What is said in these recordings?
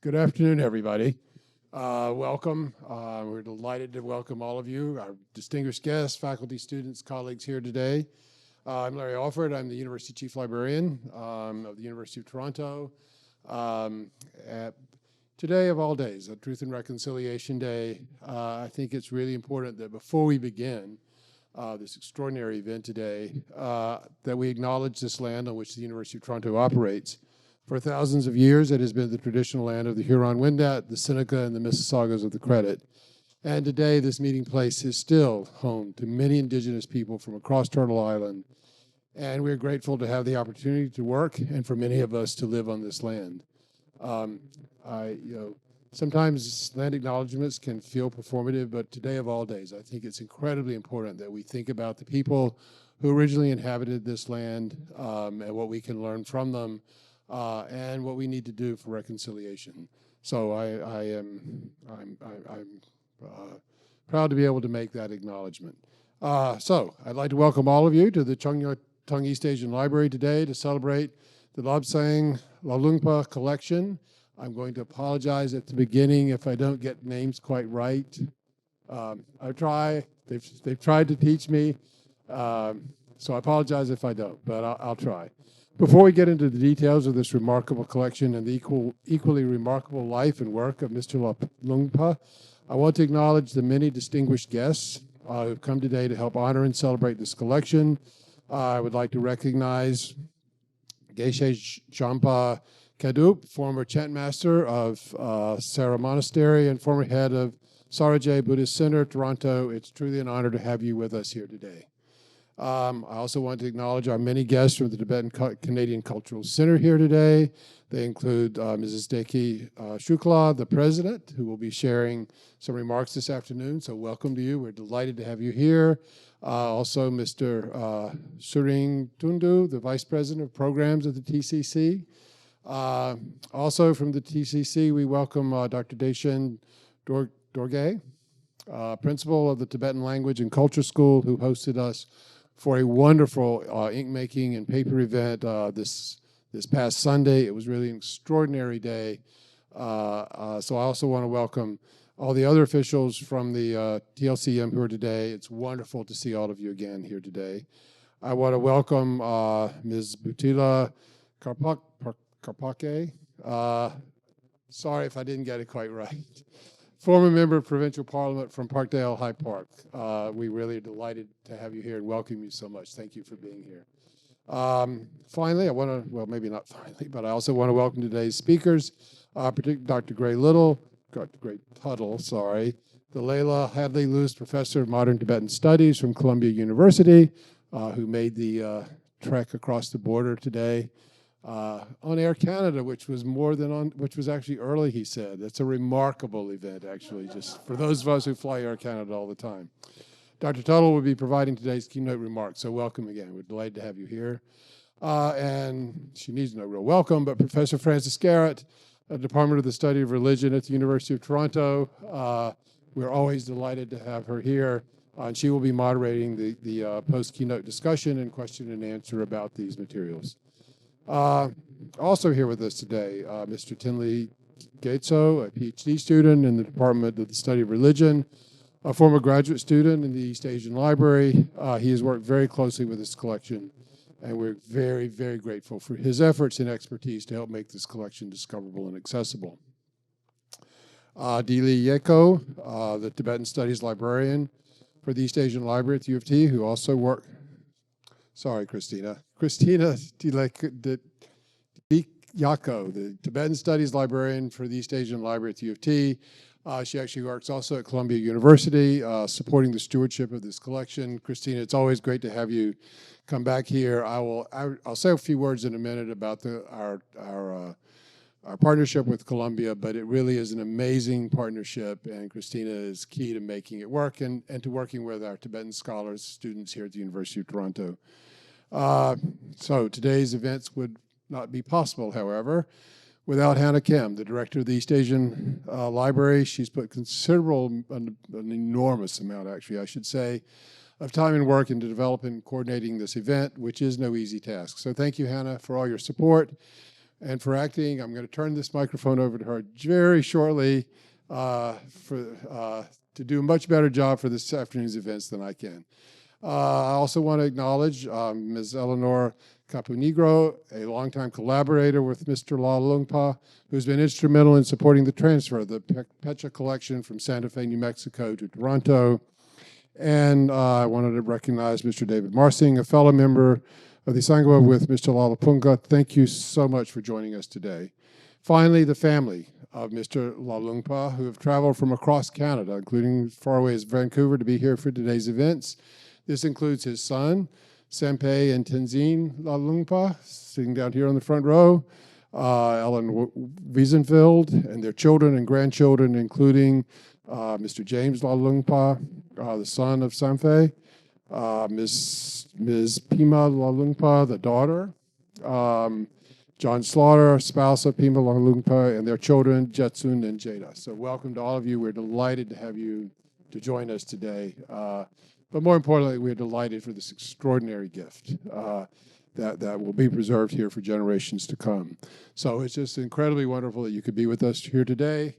Good afternoon, everybody. Welcome. We're delighted to welcome all of you, our distinguished guests, faculty, students, colleagues here today. I'm Larry Alford. I'm the University Chief Librarian of the University of Toronto. Today of all days, a Truth and Reconciliation Day, I think it's really important that before we begin this extraordinary event today, that we acknowledge this land on which the University of Toronto operates. For thousands of years, it has been the traditional land of the Huron-Wendat, the Seneca, and the Mississaugas of the Credit. And today, this meeting place is still home to many Indigenous people from across Turtle Island. And we're grateful to have the opportunity to work and for many of us to live on this land. Sometimes land acknowledgements can feel performative, but today of all days, I think it's incredibly important that we think about the people who originally inhabited this land and what we can learn from them. And what we need to do for reconciliation. So I'm proud to be able to make that acknowledgement. So I'd like to welcome all of you to the Tung East Asian Library today to celebrate the Lobsang Lhalungpa collection. I'm going to apologize at the beginning if I don't get names quite right. I try. They've tried to teach me, so I apologize if I don't, but I'll try. Before we get into the details of this remarkable collection and the equally remarkable life and work of Mr. Lhalungpa, I want to acknowledge the many distinguished guests who've come today to help honor and celebrate this collection. I would like to recognize Geshe Jampa Kadup, former chant master of Sarah Monastery and former head of Sarajay Buddhist Center, Toronto. It's truly an honor to have you with us here today. I also want to acknowledge our many guests from the Tibetan Canadian Cultural Center here today. They include Mrs. Deki Shukla, the president, who will be sharing some remarks this afternoon. So welcome to you. We're delighted to have you here. Also, Mr. Suring Tundu, the vice president of programs at the TCC. Also from the TCC, we welcome Dr. Daishin Dorgay, principal of the Tibetan Language and Culture School, who hosted us for a wonderful ink making and paper event this past Sunday. It was really an extraordinary day. So I also want to welcome all the other officials from the TLCM who are today. It's wonderful to see all of you again here today. I want to welcome Ms. Butila Karpake. Sorry if I didn't get it quite right. Former member of Provincial Parliament from Parkdale High Park. We really are delighted to have you here and welcome you so much. Thank you for being here. Finally, I want to, well, maybe not finally, but I also want to welcome today's speakers, particularly Dr. Gray Tuttle, sorry, the Leila Hadley Luce Professor of Modern Tibetan Studies from Columbia University, who made the trek across the border today. On Air Canada, which was actually early, he said. That's a remarkable event, actually, just for those of us who fly Air Canada all the time. Dr. Tuttle will be providing today's keynote remarks, so welcome again. We're delighted to have you here. And she needs no real welcome, but Professor Frances Garrett, Department of the Study of Religion at the University of Toronto. We're always delighted to have her here. And she will be moderating the post-keynote discussion and question and answer about these materials. Also here with us today, Mr. Tinley Gateso, a PhD student in the Department of the Study of Religion, a former graduate student in the East Asian Library. He has worked very closely with this collection, and we're very, very grateful for his efforts and expertise to help make this collection discoverable and accessible. Dili Yeko, the Tibetan Studies librarian for the East Asian Library at the U of T, who also worked. Sorry, Christina Yako, the Tibetan Studies librarian for the East Asian Library at the U of T. She actually works also at Columbia University, supporting the stewardship of this collection. Christina, it's always great to have you come back here. I'll say a few words in a minute about our partnership with Columbia, but it really is an amazing partnership, and Christina is key to making it work and to working with our Tibetan scholars, students here at the University of Toronto. So today's events would not be possible, however, without Hannah Kim, the director of the East Asian Library. She's put an enormous amount, actually, I should say, of time and work into developing and coordinating this event, which is no easy task. So thank you, Hannah, for all your support. and for acting. I'm going to turn this microphone over to her very shortly to do a much better job for this afternoon's events than I can. I also want to acknowledge Ms. Eleanor Caponegro, a longtime collaborator with Mr. Lhalungpa, who's been instrumental in supporting the transfer of the Pecha collection from Santa Fe, New Mexico to Toronto. And I wanted to recognize Mr. David Marsing, a fellow member of the Sangha with Mr. Lhalungpa. Thank you so much for joining us today. Finally, the family of Mr. Lhalungpa, who have traveled from across Canada, including as far away as Vancouver, to be here for today's events. This includes his son, Sampe and Tenzin Lhalungpa, sitting down here on the front row, Ellen Wiesenfeld, and their children and grandchildren, including Mr. James Lhalungpa, the son of Sampe, Ms. Pima Lhalungpa, the daughter, John Slaughter, spouse of Pima Lhalungpa, and their children, Jetsun and Jada. So welcome to all of you. We're delighted to have you to join us today. But more importantly, we're delighted for this extraordinary gift that will be preserved here for generations to come. So it's just incredibly wonderful that you could be with us here today.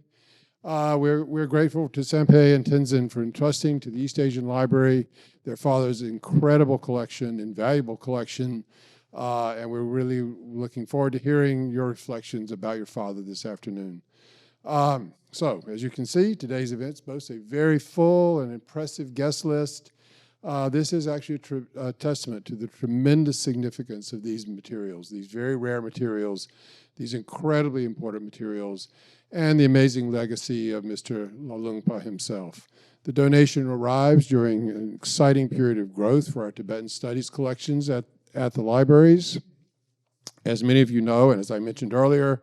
We're grateful to Sampe and Tenzin for entrusting to the East Asian Library their father's incredible collection, invaluable collection, and we're really looking forward to hearing your reflections about your father this afternoon. So, as you can see, today's events boast a very full and impressive guest list. This is actually a testament to the tremendous significance of these materials, these very rare materials, these incredibly important materials, and the amazing legacy of Mr. Lhalungpa himself. The donation arrives during an exciting period of growth for our Tibetan studies collections at the libraries. As many of you know, and as I mentioned earlier,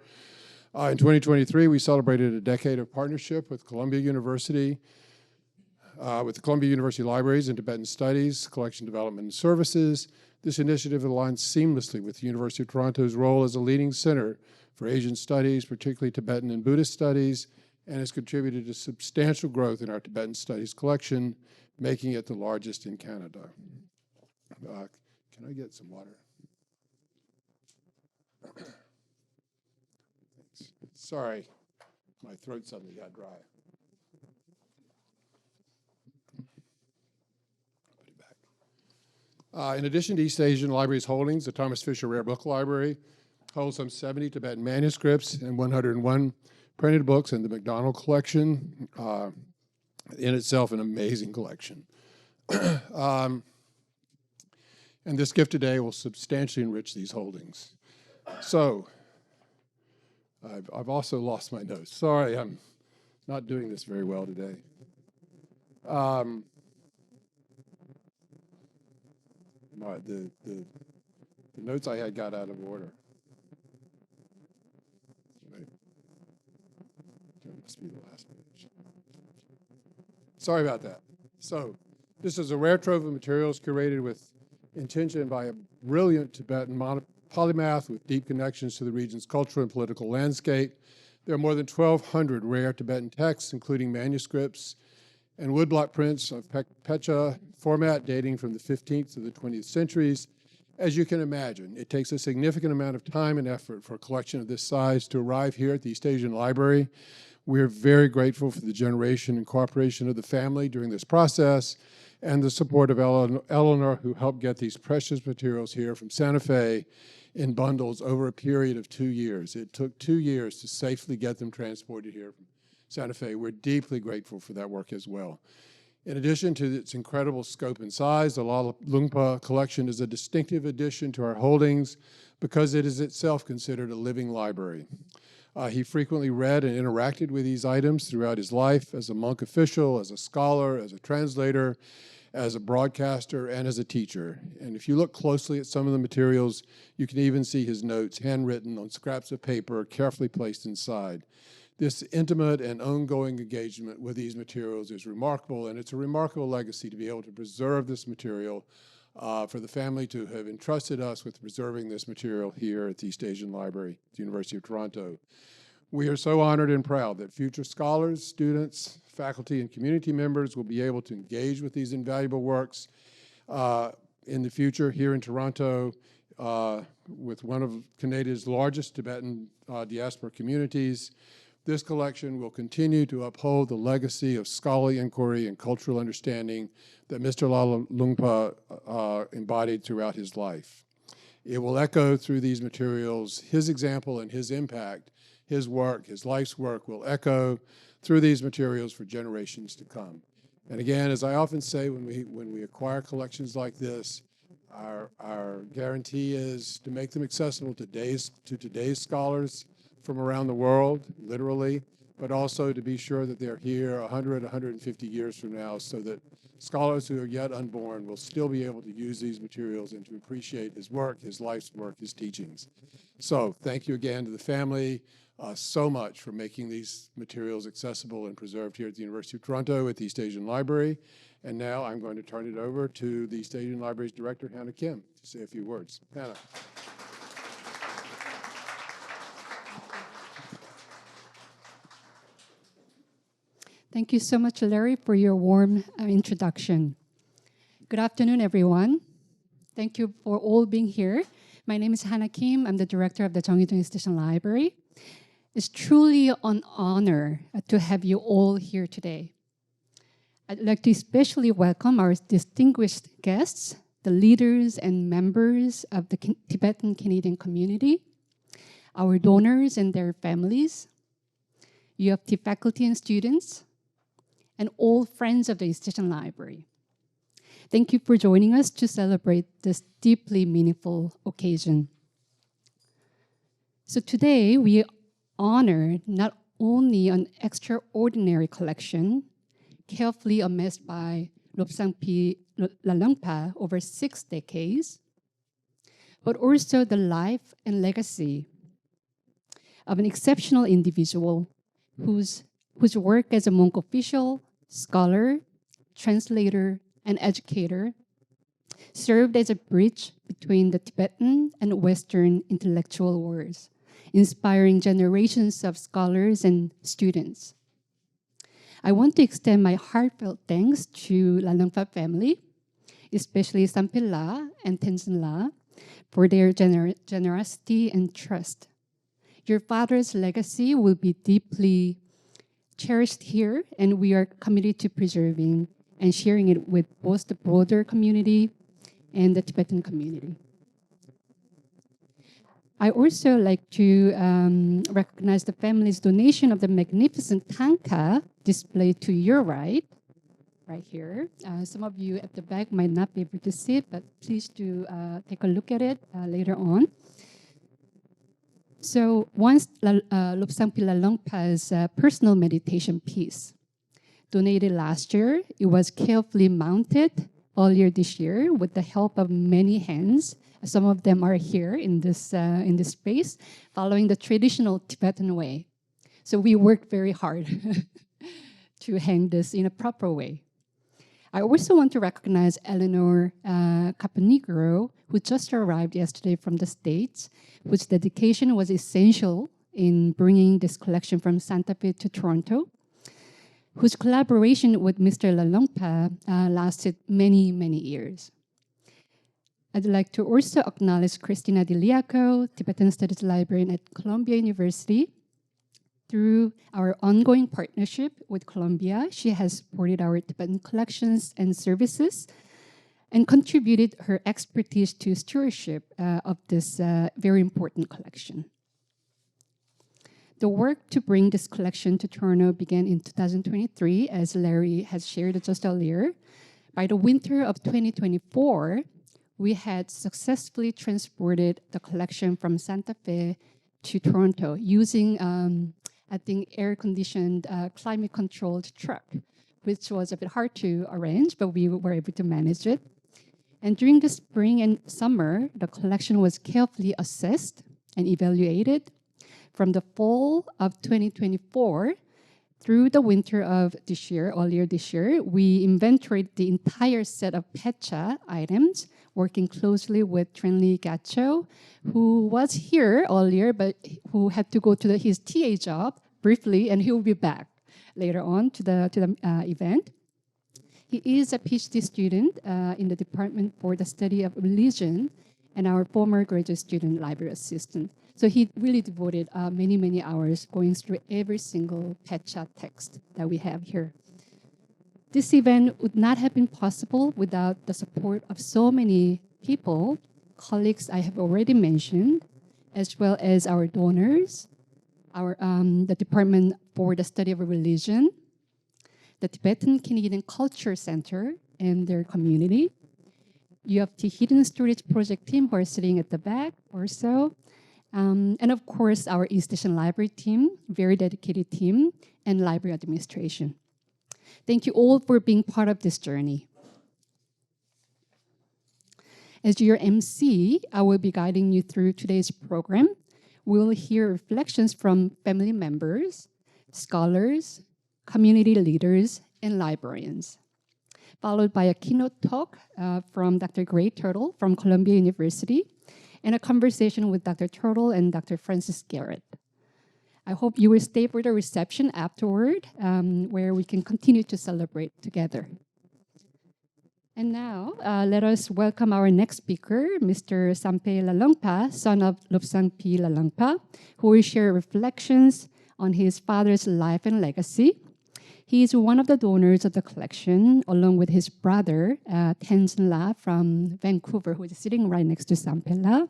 in 2023, we celebrated a decade of partnership with Columbia University, with the Columbia University Libraries and Tibetan Studies, Collection Development and Services. This initiative aligns seamlessly with the University of Toronto's role as a leading center for Asian studies, particularly Tibetan and Buddhist studies, and has contributed to substantial growth in our Tibetan studies collection, making it the largest in Canada. Can I get some water? Sorry, my throat suddenly got dry. Put it back. In addition to East Asian Library's holdings, the Thomas Fisher Rare Book Library holds some 70 Tibetan manuscripts and 101 printed books in the McDonald collection, in itself an amazing collection. And this gift today will substantially enrich these holdings. So, I've also lost my notes. Sorry, I'm not doing this very well today. The notes I had got out of order. That must be the last page. Sorry about that. So, this is a rare trove of materials curated with intention by a brilliant Tibetan polymath with deep connections to the region's cultural and political landscape. There are more than 1,200 rare Tibetan texts, including manuscripts and woodblock prints of Pecha format dating from the 15th to the 20th centuries. As you can imagine, it takes a significant amount of time and effort for a collection of this size to arrive here at the East Asian Library. We're very grateful for the generation and cooperation of the family during this process, and the support of Eleanor, who helped get these precious materials here from Santa Fe in bundles over a period of 2 years. It took 2 years to safely get them transported here from Santa Fe. We're deeply grateful for that work as well. In addition to its incredible scope and size, the Lhalungpa collection is a distinctive addition to our holdings because it is itself considered a living library. He frequently read and interacted with these items throughout his life as a monk official, as a scholar, as a translator, as a broadcaster, and as a teacher. And if you look closely at some of the materials, you can even see his notes handwritten on scraps of paper carefully placed inside. This intimate and ongoing engagement with these materials is remarkable, and it's a remarkable legacy to be able to preserve this material, for the family to have entrusted us with preserving this material here at the East Asian Library at the University of Toronto. We are so honored and proud that future scholars, students, faculty, and community members will be able to engage with these invaluable works in the future here in Toronto with one of Canada's largest Tibetan diaspora communities. This collection will continue to uphold the legacy of scholarly inquiry and cultural understanding that Mr. Lhalungpa embodied throughout his life. It will echo through these materials his example and his impact. His work, his life's work, will echo through these materials for generations to come. And again, as I often say, when we acquire collections like this, our guarantee is to make them accessible to today's scholars from around the world, literally, but also to be sure that they're here 100, 150 years from now, so that scholars who are yet unborn will still be able to use these materials and to appreciate his work, his life's work, his teachings. So thank you again to the family so much for making these materials accessible and preserved here at the University of Toronto at the East Asian Library. And now I'm going to turn it over to the East Asian Library's director, Hannah Kim, to say a few words. Hannah. Thank you so much, Larry, for your warm introduction. Good afternoon, everyone. Thank you for all being here. My name is Hannah Kim. I'm the director of the Cheng East Asian Library. It's truly an honor to have you all here today. I'd like to especially welcome our distinguished guests, the leaders and members of the Tibetan Canadian community, our donors and their families, U of T faculty and students, and all friends of the East Asian Library. Thank you for joining us to celebrate this deeply meaningful occasion. So today we honor not only an extraordinary collection carefully amassed by Lobsang P. Lhalungpa over 6 decades, but also the life and legacy of an exceptional individual whose work as a monk official, scholar, translator, and educator served as a bridge between the Tibetan and Western intellectual worlds, inspiring generations of scholars and students. I want to extend my heartfelt thanks to Lhalungpa family, especially Sampe La and Tenzin La, for their generosity and trust. Your father's legacy will be deeply cherished here, and we are committed to preserving and sharing it with both the broader community and the Tibetan community. I also like to recognize the family's donation of the magnificent tanka displayed to your right here. Some of you at the back might not be able to see it, but please do take a look at it later on. So once Lobsang P. Lhalungpa's personal meditation piece, donated last year, it was carefully mounted earlier this year with the help of many hands. Some of them are here in this space, following the traditional Tibetan way. So we worked very hard to hang this in a proper way. I also want to recognize Eleanor Caponigro, who just arrived yesterday from the States, whose dedication was essential in bringing this collection from Santa Fe to Toronto, whose collaboration with Mr. Lhalungpa lasted many, many years. I'd like to also acknowledge Christina Diliaco, Tibetan Studies Librarian at Columbia University. Through our ongoing partnership with Columbia, she has supported our Tibetan collections and services and contributed her expertise to stewardship of this very important collection. The work to bring this collection to Toronto began in 2023, as Larry has shared just earlier. By the winter of 2024, we had successfully transported the collection from Santa Fe to Toronto using, I think, air-conditioned, climate-controlled truck, which was a bit hard to arrange, but we were able to manage it. And during the spring and summer, the collection was carefully assessed and evaluated. From the fall of 2024 through the winter of this year, earlier this year, we inventoried the entire set of Pecha items, working closely with Trenli Gacho, who was here earlier, but who had to go to his TA job briefly, and he will be back later on to the event. He is a PhD student in the Department for the Study of Religion and our former graduate student library assistant. So he really devoted many, many hours going through every single Pecha text that we have here. This event would not have been possible without the support of so many people, colleagues I have already mentioned, as well as our donors, the Department for the Study of Religion, the Tibetan Canadian Culture Center and their community, UFT Hidden Storage Project team who are sitting at the back or so, and of course our East Station Library team, very dedicated team, and library administration. Thank you all for being part of this journey. As your MC, I will be guiding you through today's program. We'll hear reflections from family members, scholars, community leaders, and librarians, followed by a keynote talk from Dr. Gray Tuttle from Columbia University, and a conversation with Dr. Tuttle and Dr. Francis Garrett. I hope you will stay for the reception afterward, where we can continue to celebrate together. And now, let us welcome our next speaker, Mr. Sampe Lhalungpa, son of Lobsang P. Lhalungpa, who will share reflections on his father's life and legacy. He is one of the donors of the collection, along with his brother, Tenzin La from Vancouver, who is sitting right next to Sampe La.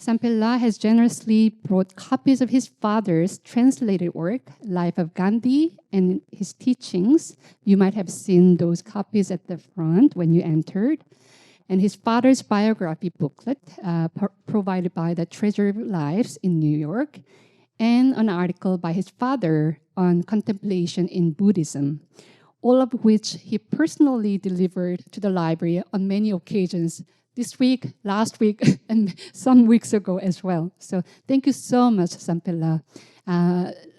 Sampe La has generously brought copies of his father's translated work, Life of Gandhi, and his teachings. You might have seen those copies at the front when you entered. And his father's biography booklet, provided by the Treasury of Lives in New York, and an article by his father on contemplation in Buddhism, all of which he personally delivered to the library on many occasions this week, last week, and some weeks ago as well. So thank you so much, Sampe La.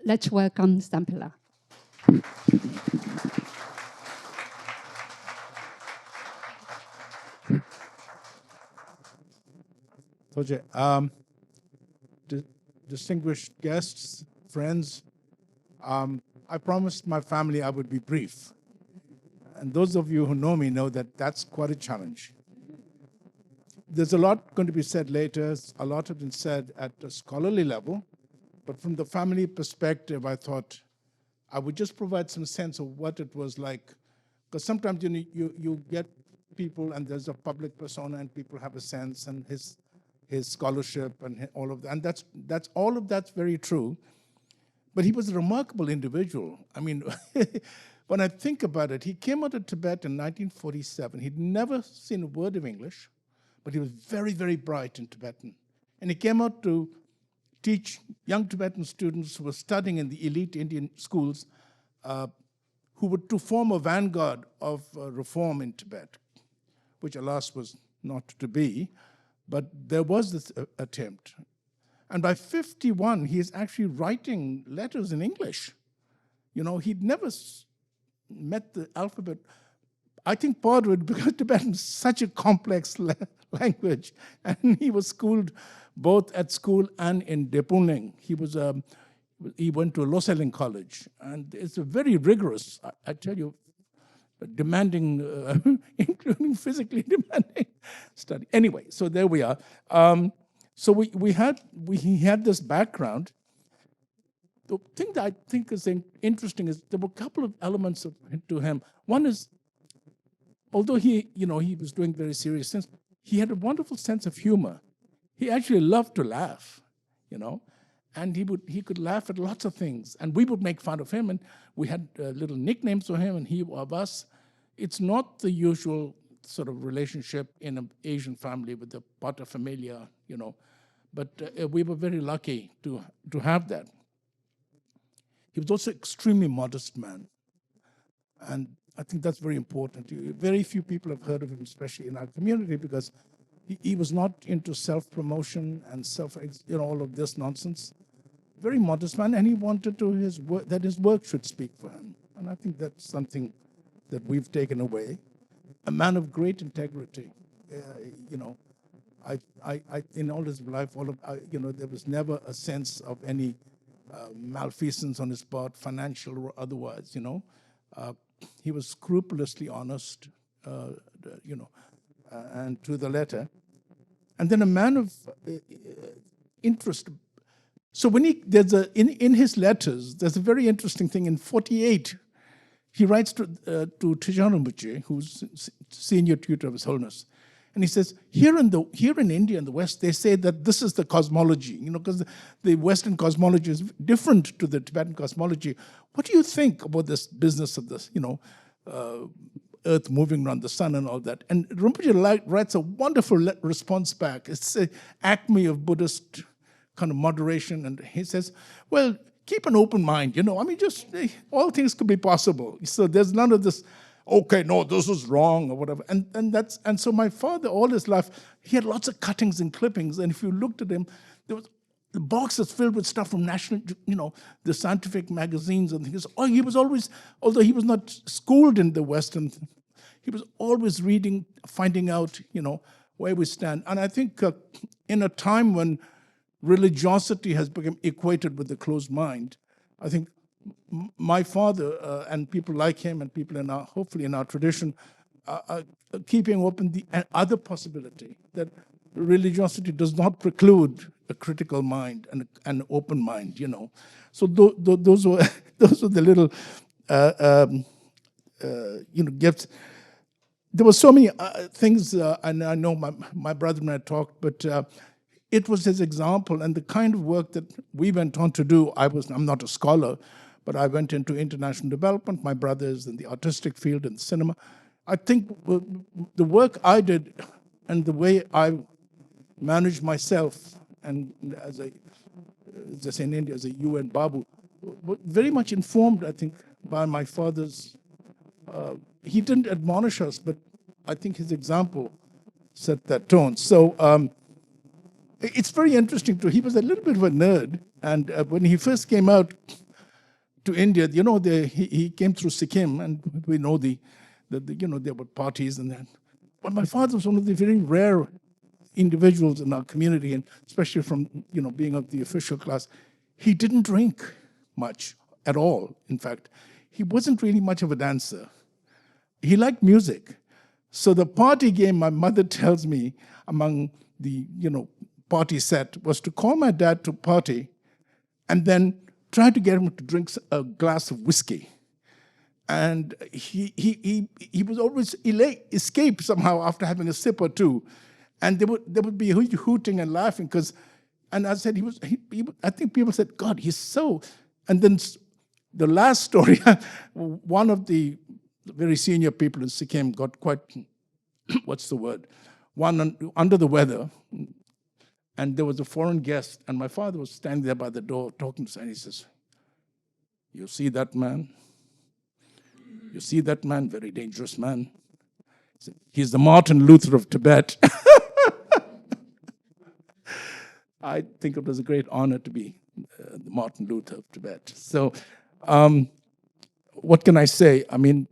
Let's welcome Sampe La. Toje, distinguished guests, friends, I promised my family I would be brief. And those of you who know me know that that's quite a challenge. There's a lot going to be said later. A lot has been said at a scholarly level. But from the family perspective, I thought I would just provide some sense of what it was like. Because sometimes you get people and there's a public persona and people have a sense and his scholarship and all of that. And that's all of that's very true. But he was a remarkable individual. I mean, when I think about it, he came out of Tibet in 1947. He'd never seen a word of English, but he was very, very bright in Tibetan. And he came out to teach young Tibetan students who were studying in the elite Indian schools, who were to form a vanguard of reform in Tibet, which alas was not to be, but there was this attempt. And by 51, he is actually writing letters in English. You know, he'd never met the alphabet. I think part of it because Tibetan is such a complex language, and he was schooled both at school and in Depuning. He went to a Loselling college, and it's a very rigorous, I tell you, demanding, including physically demanding study. Anyway, so there we are. So he had this background. The thing that I think is interesting is there were a couple of elements to him. One is, although he was doing very serious things, he had a wonderful sense of humor. He actually loved to laugh, and he could laugh at lots of things. And we would make fun of him, and we had little nicknames for him, and he of us. It's not the usual sort of relationship in an Asian family with the paterfamilia, but we were very lucky to have that. He was also an extremely modest man, and I think that's very important. Very few people have heard of him, especially in our community, because he was not into self-promotion and all of this nonsense. Very modest man, and he wanted that his work should speak for him. And I think that's something that we've taken away. A man of great integrity. I in all his life, there was never a sense of any malfeasance on his part, financial or otherwise. He was scrupulously honest, and to the letter. and then a man of interest. So when in his letters, there's a very interesting thing. In 48, he writes to Tibetan who's senior tutor of His Holiness, and he says, here in India and the West, they say that this is the cosmology, because the Western cosmology is different to the Tibetan cosmology. What do you think about this business of this, Earth moving around the sun and all that? And Rinpoche writes a wonderful response back. It's an acme of Buddhist kind of moderation, and he says, well, keep an open mind, just all things could be possible. So there's none of this, okay, no, this is wrong or whatever. And so my father, all his life, he had lots of cuttings and clippings. And if you looked at him, there was the boxes filled with stuff from national, the scientific magazines and things. Oh, he was always, although he was not schooled in the Western, he was always reading, finding out, where we stand. And I think in a time when religiosity has become equated with the closed mind, I think my father and people like him and people hopefully in our tradition are keeping open the other possibility that religiosity does not preclude a critical mind and an open mind, So those were the little gifts. There were so many things, and I know my brother and I talked, but it was his example and the kind of work that we went on to do. I'm not a scholar, but I went into international development. My brother is in the artistic field and cinema. I think the work I did and the way I managed myself, and as I say in India, as a UN Babu, were very much informed, I think, by my father's. He didn't admonish us, but I think his example set that tone. So it's very interesting too. He was a little bit of a nerd, and when he first came out to India, he came through Sikkim, and we know there were parties and that. But my father was one of the very rare individuals in our community, and especially from being of the official class. He didn't drink much at all. In fact, he wasn't really much of a dancer. He liked music. So the party game, my mother tells me, among the party set was to call my dad to party and then try to get him to drink a glass of whiskey. And he was always escape somehow after having a sip or two. And there would be hooting and laughing and I said, I think people said, God, he's so. And then the last story, one of the very senior people in Sikkim got quite, what's the word? Under the weather. And there was a foreign guest, and my father was standing there by the door talking to him, and he says, you see that man? You see that man? Very dangerous man. He said, he's the Martin Luther of Tibet. I think it was a great honor to be the Martin Luther of Tibet. So what can I say? I mean,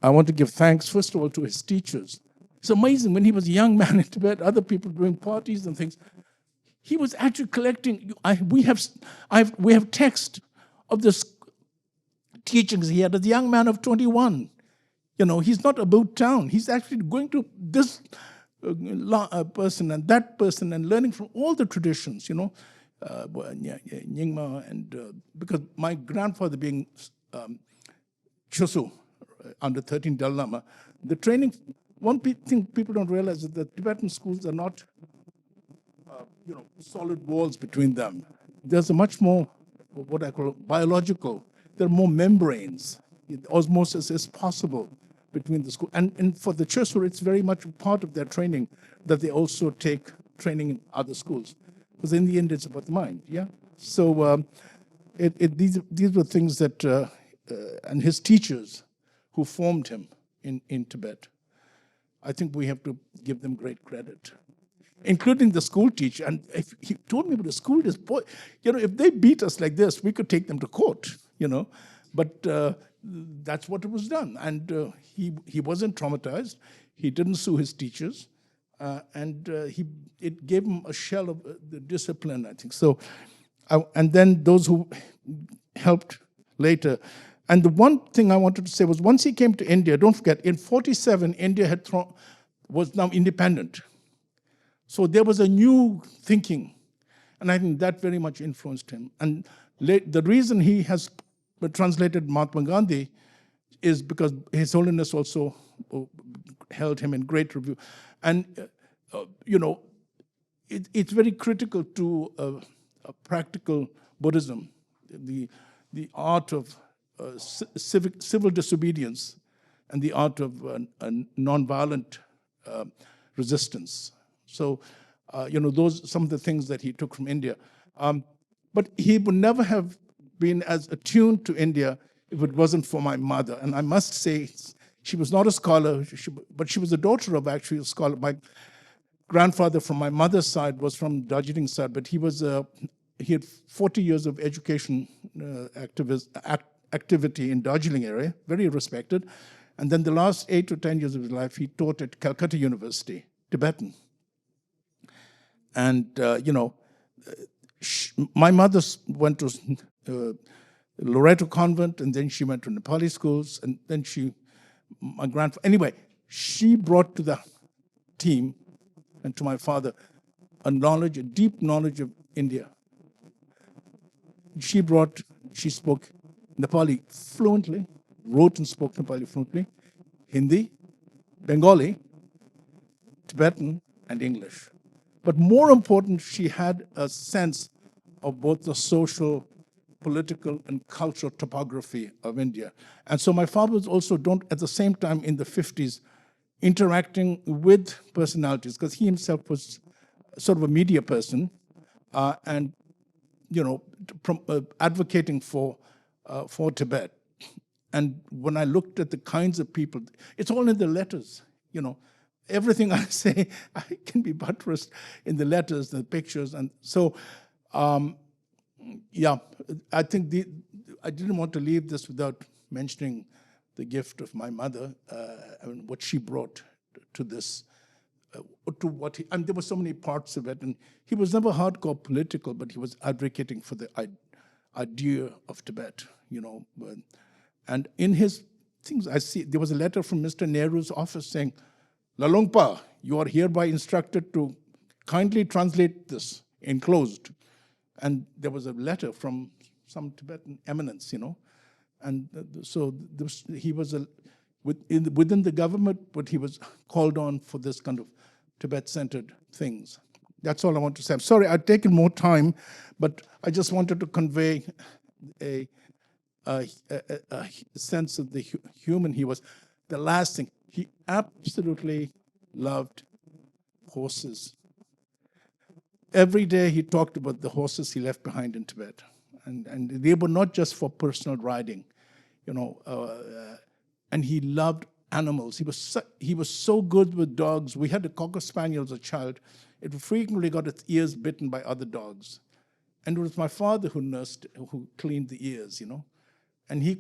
I want to give thanks, first of all, to his teachers. It's amazing, when he was a young man in Tibet, other people doing parties and things, he was actually collecting. We have text of the teachings he had as a young man of 21. He's not about town. He's actually going to this person and that person and learning from all the traditions, Nyingma, and because my grandfather being Chosu, under 13 Dalai Lama, the training. One thing people don't realize is that Tibetan schools are not, solid walls between them. There's a much more, what I call biological. There are more membranes. Osmosis is possible between the school. And for the Chösur, it's very much a part of their training that they also take training in other schools. Because in the end, it's about the mind, yeah? So these were things that, and his teachers who formed him in Tibet, I think we have to give them great credit, including the school teacher. And if he told me about the school, this boy, if they beat us like this, we could take them to court, But that's what was done. And he wasn't traumatized. He didn't sue his teachers. And it gave him a shell of the discipline, I think. So, and then those who helped later. And the one thing I wanted to say was, once he came to India, don't forget, in 47, India was now independent. So there was a new thinking, and I think that very much influenced him. And the reason he has translated Mahatma Gandhi is because His Holiness also held him in great review. And, it's very critical to a practical Buddhism, the art of civil disobedience and the art of nonviolent resistance. So, those some of the things that he took from India. But he would never have been as attuned to India if it wasn't for my mother. And I must say, she was not a scholar, but she was the daughter of actually a scholar. My grandfather from my mother's side was from Darjeeling side, but he had 40 years of education activity in Darjeeling area, very respected. And then the last 8 to 10 years of his life, he taught at Calcutta University, Tibetan. And, my mother went to Loreto Convent, and then she went to Nepali schools, and then my grandfather, anyway, she brought to the team and to my father a deep knowledge of India. She spoke Nepali fluently, wrote and spoke Nepali fluently, Hindi, Bengali, Tibetan, and English. But more important, she had a sense of both the social, political, and cultural topography of India. And so my father was also, at the same time in the 50s, interacting with personalities, because he himself was sort of a media person, and advocating for Tibet. And when I looked at the kinds of people, it's all in the letters, Everything I say can be buttressed in the letters, the pictures. And so, I think I didn't want to leave this without mentioning the gift of my mother, what she brought to this, and there were so many parts of it. And he was never hardcore political, but he was advocating for the idea of Tibet, And in his things, I see there was a letter from Mr. Nehru's office saying, Lhalungpa, you are hereby instructed to kindly translate this enclosed. And there was a letter from some Tibetan eminence, And so he was within the government, but he was called on for this kind of Tibet-centered things. That's all I want to say. I'm sorry, I've taken more time, but I just wanted to convey a sense of the human he was. The last thing, he absolutely loved horses. Every day he talked about the horses he left behind in Tibet. And they were not just for personal riding, and he loved animals. He was so good with dogs. We had a Cocker Spaniel as a child. It frequently got its ears bitten by other dogs. And it was my father who cleaned the ears, And he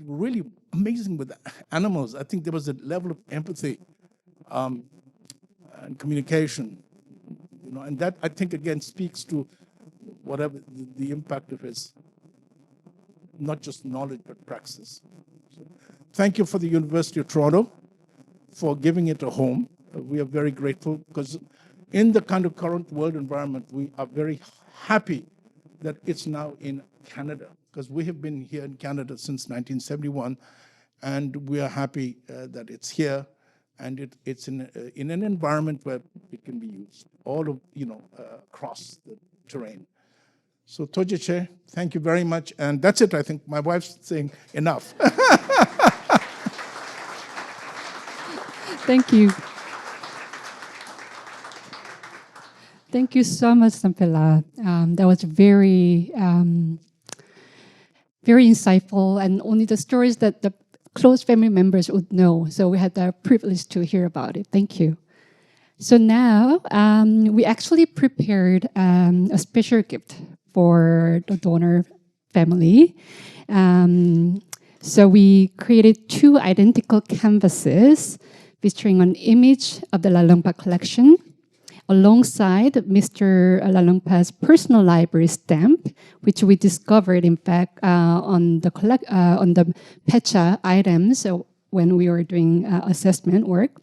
really amazing with animals. I think there was a level of empathy and communication, and that I think again speaks to whatever the impact of his, not just knowledge but praxis. So, thank you for the University of Toronto for giving it a home. We are very grateful because in the kind of current world environment, we are very happy that it's now in Canada, because we have been here in Canada since 1971, and we are happy that it's here, and it's in an environment where it can be used all of across the terrain. So Tojeche, thank you very much, and that's it. I think my wife's saying enough. Thank you. Thank you so much, Sampela. That was very, very insightful, and only the stories that the close family members would know. So we had the privilege to hear about it. Thank you. So now we actually prepared a special gift for the donor family. So we created 2 identical canvases featuring an image of the Lhalungpa collection, alongside Mr. Lhalungpa's personal library stamp, which we discovered, in fact, on the Pecha items when we were doing assessment work.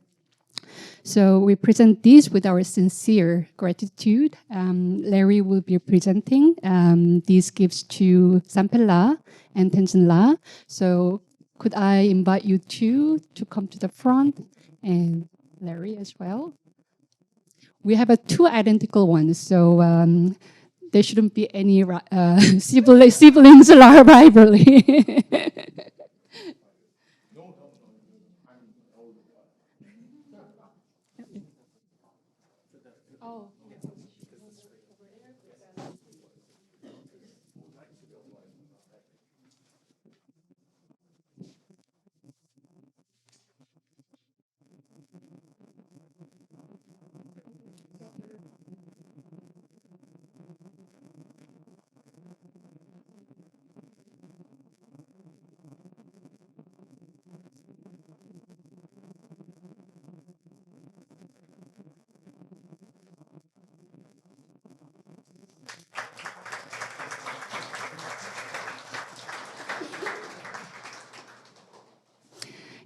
So we present these with our sincere gratitude. Larry will be presenting these gifts to Sampe La and Tenzin La. So could I invite you two to come to the front, and Larry as well? We have two identical ones, so there shouldn't be any siblings rivalry.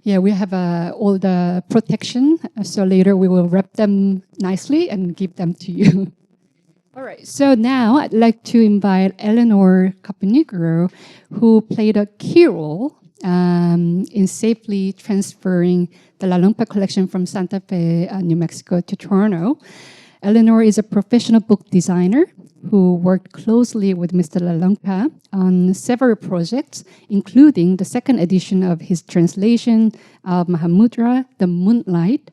Yeah, we have all the protection, so later we will wrap them nicely and give them to you. All right, so now I'd like to invite Eleanor Caponigro, who played a key role in safely transferring the Lhalungpa collection from Santa Fe, New Mexico to Toronto. Eleanor is a professional book designer who worked closely with Mr. Lhalungpa on several projects, including the second edition of his translation of Mahamudra, The Moonlight,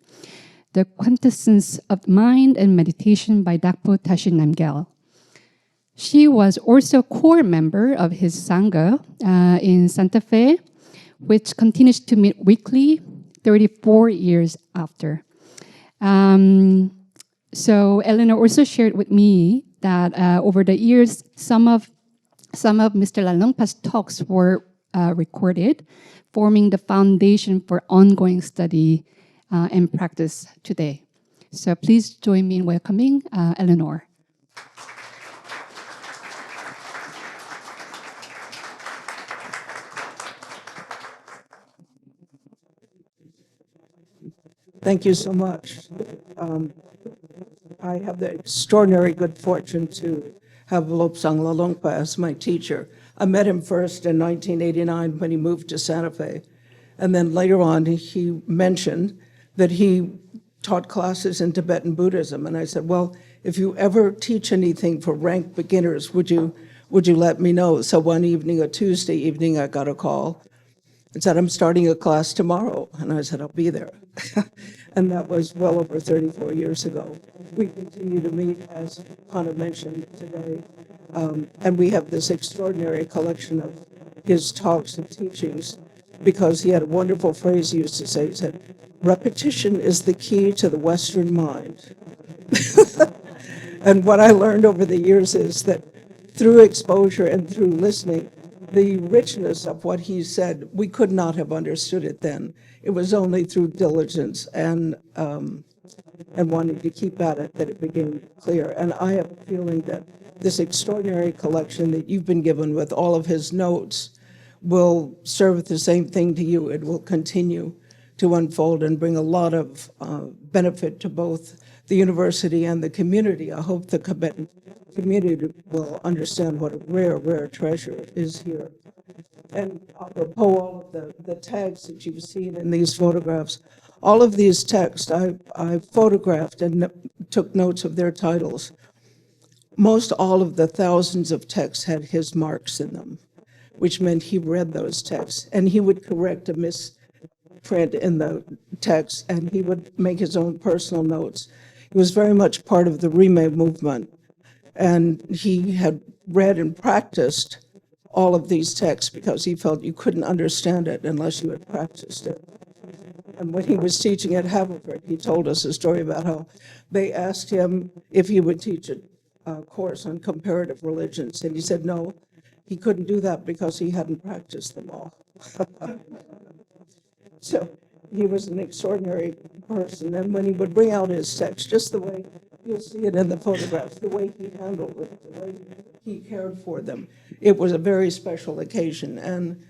The Quintessence of Mind and Meditation by Dakpo Tashi Namgyal. She was also a core member of his Sangha in Santa Fe, which continues to meet weekly 34 years after. So Eleanor also shared with me that over the years, some of Mr. Lhalungpa's talks were recorded, forming the foundation for ongoing study and practice today. So please join me in welcoming Eleanor. Thank you so much. I have the extraordinary good fortune to have Lobsang Lhalungpa as my teacher. I met him first in 1989 when he moved to Santa Fe. And then later on, he mentioned that he taught classes in Tibetan Buddhism. And I said, well, if you ever teach anything for ranked beginners, would you let me know? So one evening, a Tuesday evening, I got a call and said, I'm starting a class tomorrow. And I said, I'll be there. And that was well over 34 years ago. We continue to meet, as Hannah mentioned today, and we have this extraordinary collection of his talks and teachings, because he had a wonderful phrase he used to say. He said, repetition is the key to the Western mind. And what I learned over the years is that through exposure and through listening, the richness of what he said, we could not have understood it then. It was only through diligence and wanting to keep at it that it became clear. And I have a feeling that this extraordinary collection that you've been given with all of his notes will serve the same thing to you. It will continue to unfold and bring a lot of benefit to both the university and the community. I hope the community will understand what a rare, rare treasure is here. And apropos all of the tags that you've seen in these photographs, all of these texts I photographed and took notes of their titles. Most all of the thousands of texts had his marks in them, which meant he read those texts, and he would correct a misprint in the text, and he would make his own personal notes. He was very much part of the Rime movement, and he had read and practiced all of these texts because he felt you couldn't understand it unless you had practiced it. And when he was teaching at Haverford, he told us a story about how they asked him if he would teach a course on comparative religions, and he said no, he couldn't do that because he hadn't practiced them all. So he was an extraordinary person, and when he would bring out his text, just the way you'll see it in the photographs, the way he handled it, the way he cared for them, it was a very special occasion. And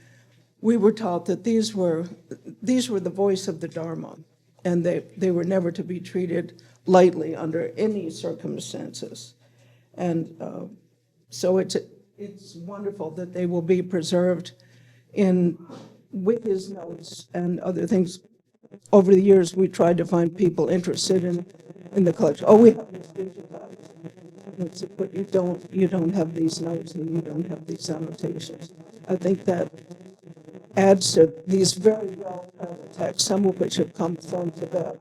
we were taught that these were the voice of the Dharma, and they were never to be treated lightly under any circumstances. And so it's wonderful that they will be preserved with his notes and other things. Over the years, we tried to find people interested in the collection. Oh, we have this digitized, but you don't have these notes and you don't have these annotations. I think that adds to these very well texts, some of which have come from Tibet.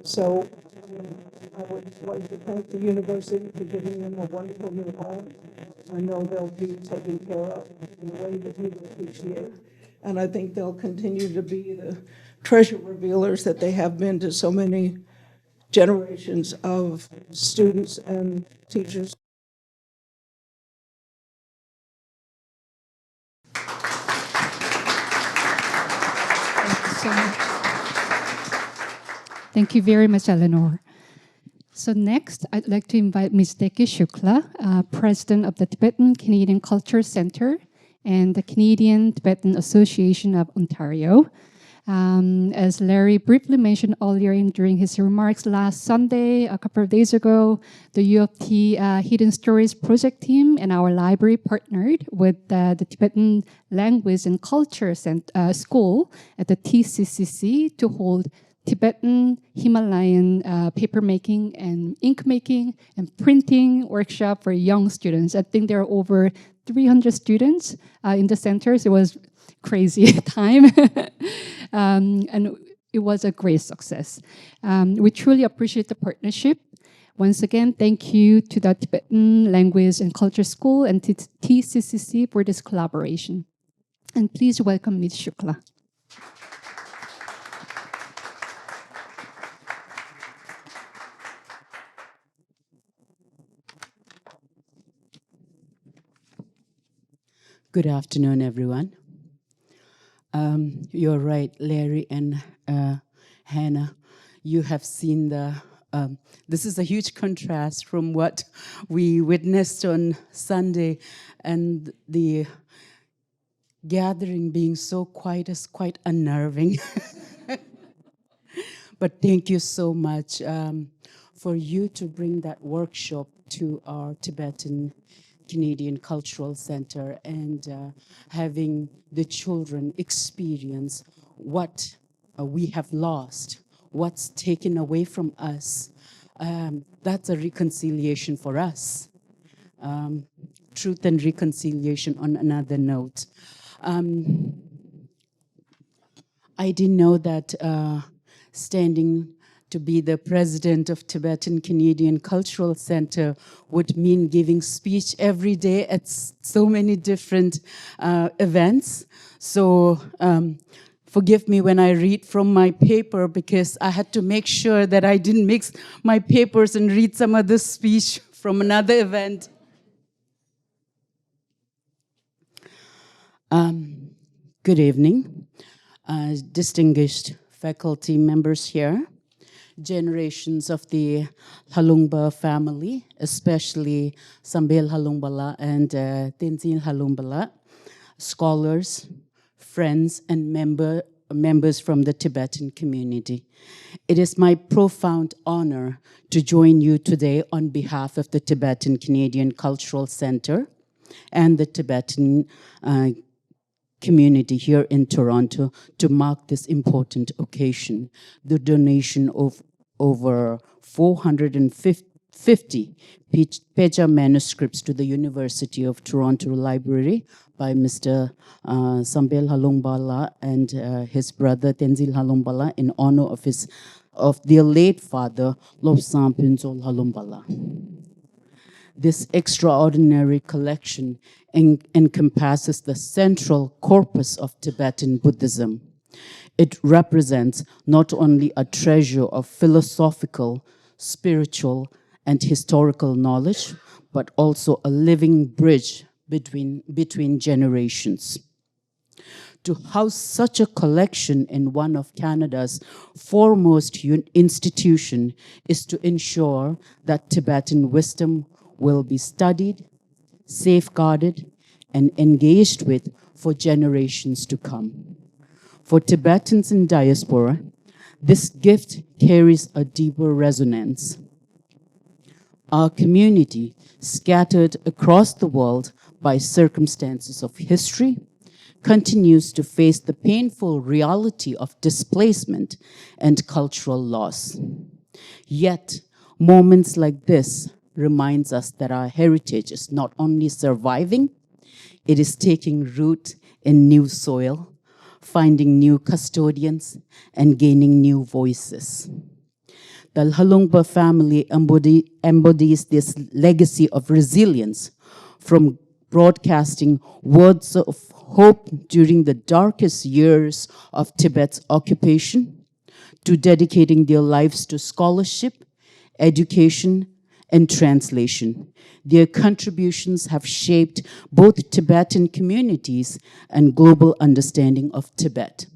So I would like to thank the university for giving them a wonderful new home. I know they'll be taken care of in a way that we appreciate. And I think they'll continue to be the treasure revealers that they have been to so many generations of students and teachers. Thank you very much, Eleanor. So next, I'd like to invite Ms. Deki Shukla, President of the Tibetan Canadian Culture Center and the Canadian Tibetan Association of Ontario. As Larry briefly mentioned earlier during his remarks last Sunday, a couple of days ago, the U of T Hidden Stories project team and our library partnered with the Tibetan Language and Culture School at the TCCC to hold Tibetan Himalayan papermaking and ink making and printing workshop for young students. I think there are over 300 students in the centers. It was crazy time. And it was a great success. We truly appreciate the partnership. Once again, thank you to the Tibetan Language and Culture School and TCCC for this collaboration. And please welcome Ms. Shukla. Good afternoon, everyone. You're right, Larry and Hannah. You have seen this is a huge contrast from what we witnessed on Sunday, and the gathering being so quiet is quite unnerving. But thank you so much for you to bring that workshop to our Tibetan Canadian Cultural Center and having the children experience what we have lost, what's taken away from us. That's a reconciliation for us. Truth and reconciliation on another note. I didn't know that standing to be the president of Tibetan Canadian Cultural Center would mean giving speech every day at so many different events. So forgive me when I read from my paper, because I had to make sure that I didn't mix my papers and read some other speech from another event. Good evening, distinguished faculty members here, generations of the Lhalungpa family, especially Sambel Lhalungpa and Tenzin Lhalungpa, scholars, friends, and members from the Tibetan community. It is my profound honor to join you today on behalf of the Tibetan Canadian Cultural Center and the Tibetan community here in Toronto to mark this important occasion, the donation of over 450 Pecha manuscripts to the University of Toronto Library by Mr. Sambel Lhalungpa and his brother Tenzin Lhalungpa in honor of their late father, Lobsang P. Lhalungpa. This extraordinary collection encompasses the central corpus of Tibetan Buddhism. It represents not only a treasure of philosophical, spiritual, and historical knowledge, but also a living bridge between generations. To house such a collection in one of Canada's foremost institutions is to ensure that Tibetan wisdom will be studied, safeguarded, and engaged with for generations to come. For Tibetans in diaspora, This gift carries a deeper resonance. Our community, scattered across the world by circumstances of history, continues to face the painful reality of displacement and cultural loss. Yet, moments like this reminds us that our heritage is not only surviving, it is taking root in new soil, finding new custodians, and gaining new voices. The Lhalungpa family embodies this legacy of resilience, from broadcasting words of hope during the darkest years of Tibet's occupation, to dedicating their lives to scholarship, education, and translation. Their contributions have shaped both Tibetan communities and global understanding of Tibet.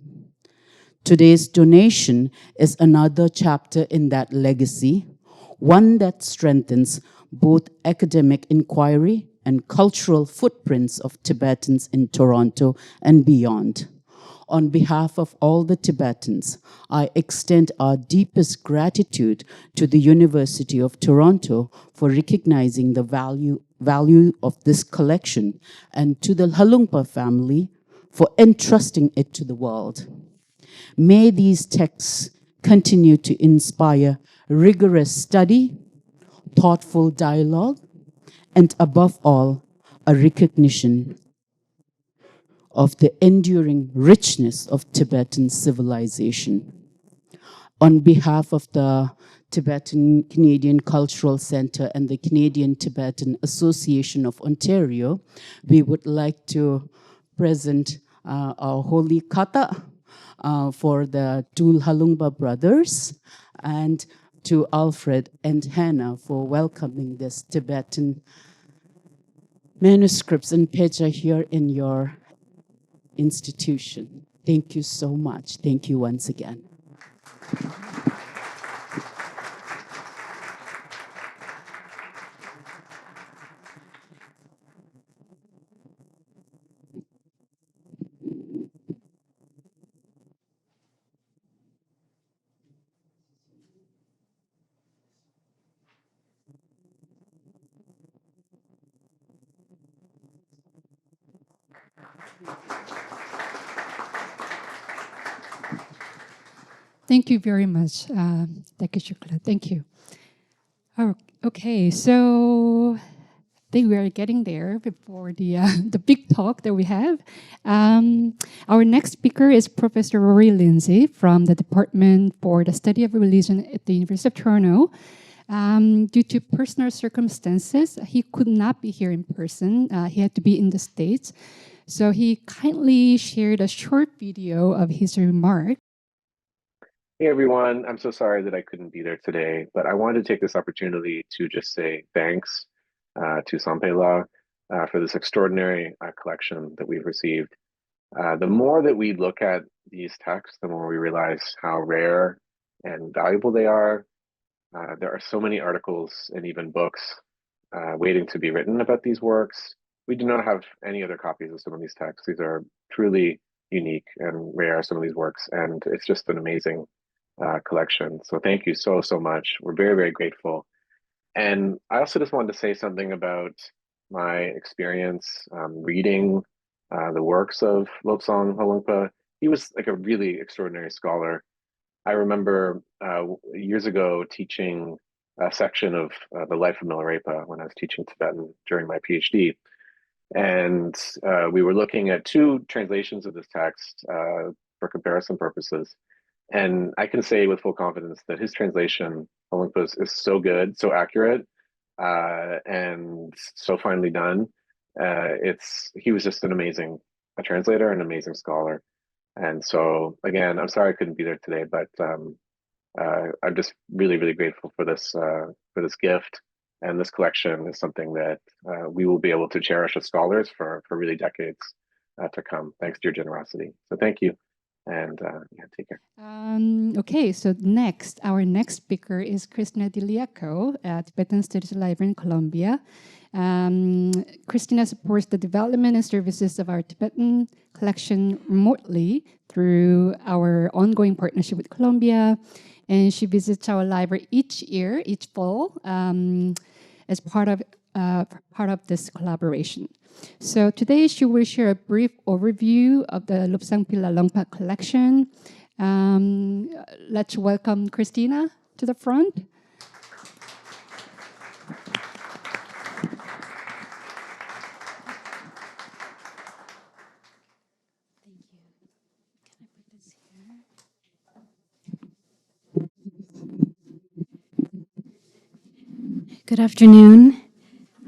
Today's donation is another chapter in that legacy, one that strengthens both academic inquiry and cultural footprints of Tibetans in Toronto and beyond. On behalf of all the Tibetans, I extend our deepest gratitude to the University of Toronto for recognizing the value of this collection, and to the Lhalungpa family for entrusting it to the world. May these texts continue to inspire rigorous study, thoughtful dialogue, and above all, a recognition of the enduring richness of Tibetan civilization. On behalf of the Tibetan Canadian Cultural Centre and the Canadian Tibetan Association of Ontario, we would like to present our holy kata for the two Lhalungpa brothers, and to Alfred and Hannah for welcoming this Tibetan manuscripts and pecha here in your institution. Thank you so much. Thank you once again. Thank you very much, Dr. Shukla. Thank you. Oh, okay, so I think we are getting there before the big talk that we have. Our next speaker is Professor Rory Lindsay from the Department for the Study of Religion at the University of Toronto. Due to personal circumstances, he could not be here in person. He had to be in the States. So he kindly shared a short video of his remark. Hey everyone, I'm so sorry that I couldn't be there today, but I wanted to take this opportunity to just say thanks to Sampela for this extraordinary collection that we've received. The more that we look at these texts, the more we realize how rare and valuable they are. There are so many articles and even books waiting to be written about these works. We do not have any other copies of some of these texts. These are truly unique and rare, some of these works, and it's just an amazing collection. So thank you so much. We're very, very grateful. And I also just wanted to say something about my experience reading the works of Lobsang Lhalungpa. He was like a really extraordinary scholar. I remember years ago teaching a section of the life of Milarepa when I was teaching Tibetan during my PhD. And we were looking at two translations of this text for comparison purposes. And I can say with full confidence that his translation, Lhalungpa's, is so good, so accurate, and so finely done. He was just an amazing translator, an amazing scholar. And so again, I'm sorry I couldn't be there today, but I'm just really, really grateful for this gift. And this collection is something that we will be able to cherish as scholars for really decades to come, thanks to your generosity. So thank you. And yeah, take care. Okay, so our next speaker is Krishna Diliaco at Tibetan Studies Library in Columbia. Christina supports the development and services of our Tibetan collection remotely through our ongoing partnership with Colombia. And she visits our library each year, each fall, as part of this collaboration. So today she will share a brief overview of the Lobsang P Lhalungpa collection. Let's welcome Christina to the front. Good afternoon.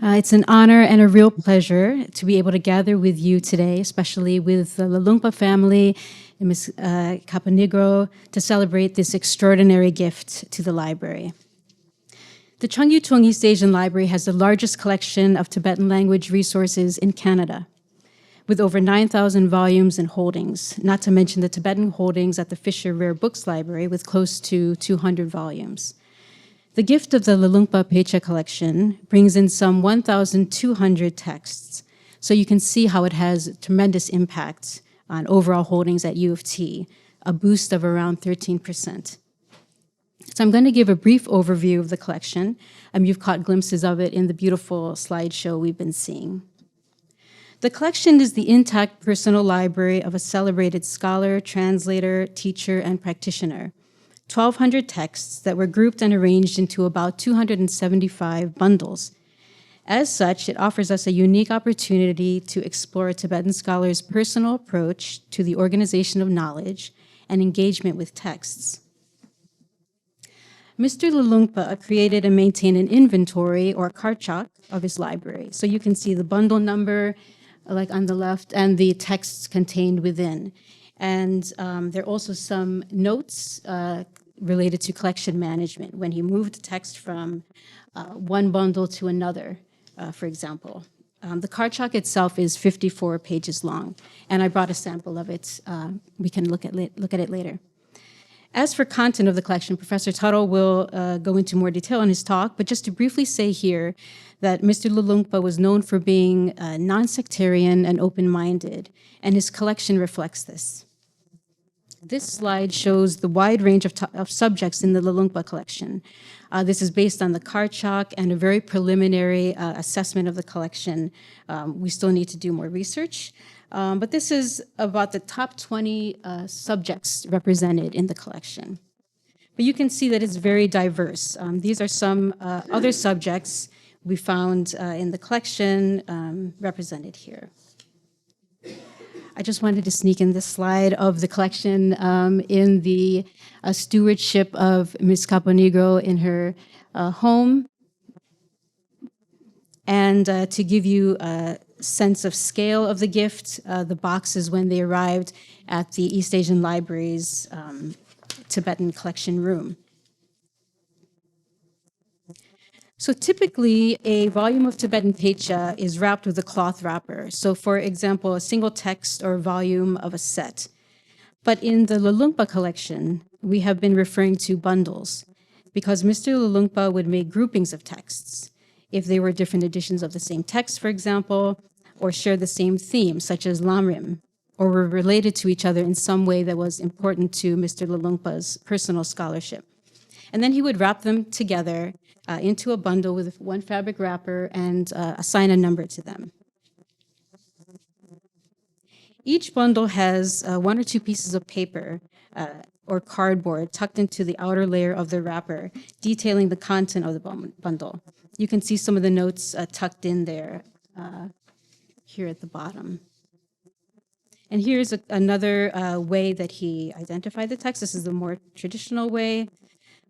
It's an honor and a real pleasure to be able to gather with you today, especially with the Lhalungpa family and Ms. Caponegro, to celebrate this extraordinary gift to the library. The Tung East Asian Library has the largest collection of Tibetan language resources in Canada, with over 9,000 volumes and holdings, not to mention the Tibetan holdings at the Fisher Rare Books Library with close to 200 volumes. The gift of the Lhalungpa Pecha collection brings in some 1,200 texts, so you can see how it has a tremendous impact on overall holdings at U of T, a boost of around 13%. So I'm going to give a brief overview of the collection. You've caught glimpses of it in the beautiful slideshow we've been seeing. The collection is the intact personal library of a celebrated scholar, translator, teacher, and practitioner. 1,200 texts that were grouped and arranged into about 275 bundles. As such, it offers us a unique opportunity to explore a Tibetan scholar's personal approach to the organization of knowledge and engagement with texts. Mr. Lhalungpa created and maintained an inventory or karchak of his library. So you can see the bundle number, like on the left, and the texts contained within. And there are also some notes related to collection management when he moved text from one bundle to another, for example. The karchak itself is 54 pages long, and I brought a sample of it. We can look at it later. As for content of the collection, Professor Tuttle will go into more detail in his talk, but just to briefly say here that Mr. Lhalungpa was known for being non-sectarian and open-minded, and his collection reflects this. This slide shows the wide range of subjects in the Lhalungpa collection. This is based on the karchak and a very preliminary assessment of the collection. We still need to do more research, but this is about the top 20 subjects represented in the collection. But you can see that it's very diverse. These are some other subjects we found in the collection represented here. I just wanted to sneak in this slide of the collection in the stewardship of Ms. Caponegro in her home. And to give you a sense of scale of the gift, the boxes when they arrived at the East Asian Library's Tibetan collection room. So typically, a volume of Tibetan Pecha is wrapped with a cloth wrapper. So for example, a single text or volume of a set. But in the Lhalungpa collection, we have been referring to bundles because Mr. Lhalungpa would make groupings of texts. If they were different editions of the same text, for example, or shared the same theme, such as lamrim, or were related to each other in some way that was important to Mr. Lhalungpa's personal scholarship. And then he would wrap them together into a bundle with one fabric wrapper and assign a number to them. Each bundle has one or two pieces of paper or cardboard tucked into the outer layer of the wrapper, detailing the content of the bundle. You can see some of the notes tucked in there here at the bottom. And here's another way that he identified the text. This is the more traditional way.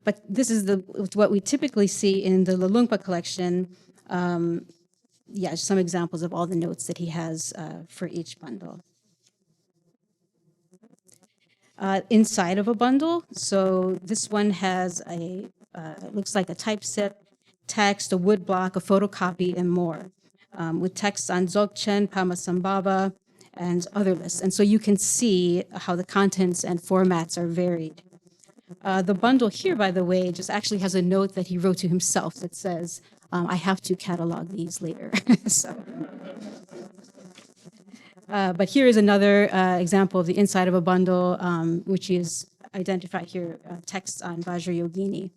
But this is what we typically see in the Lhalungpa collection. Some examples of all the notes that he has for each bundle. Inside of a bundle, so this one has it looks like a typeset, text, a woodblock, a photocopy, and more, with texts on Dzogchen, Pamasambhava, and other lists. And so you can see how the contents and formats are varied. The bundle here, by the way, just actually has a note that he wrote to himself that says, I have to catalog these later. But here is another example of the inside of a bundle, which is identified here, texts on Vajrayogini.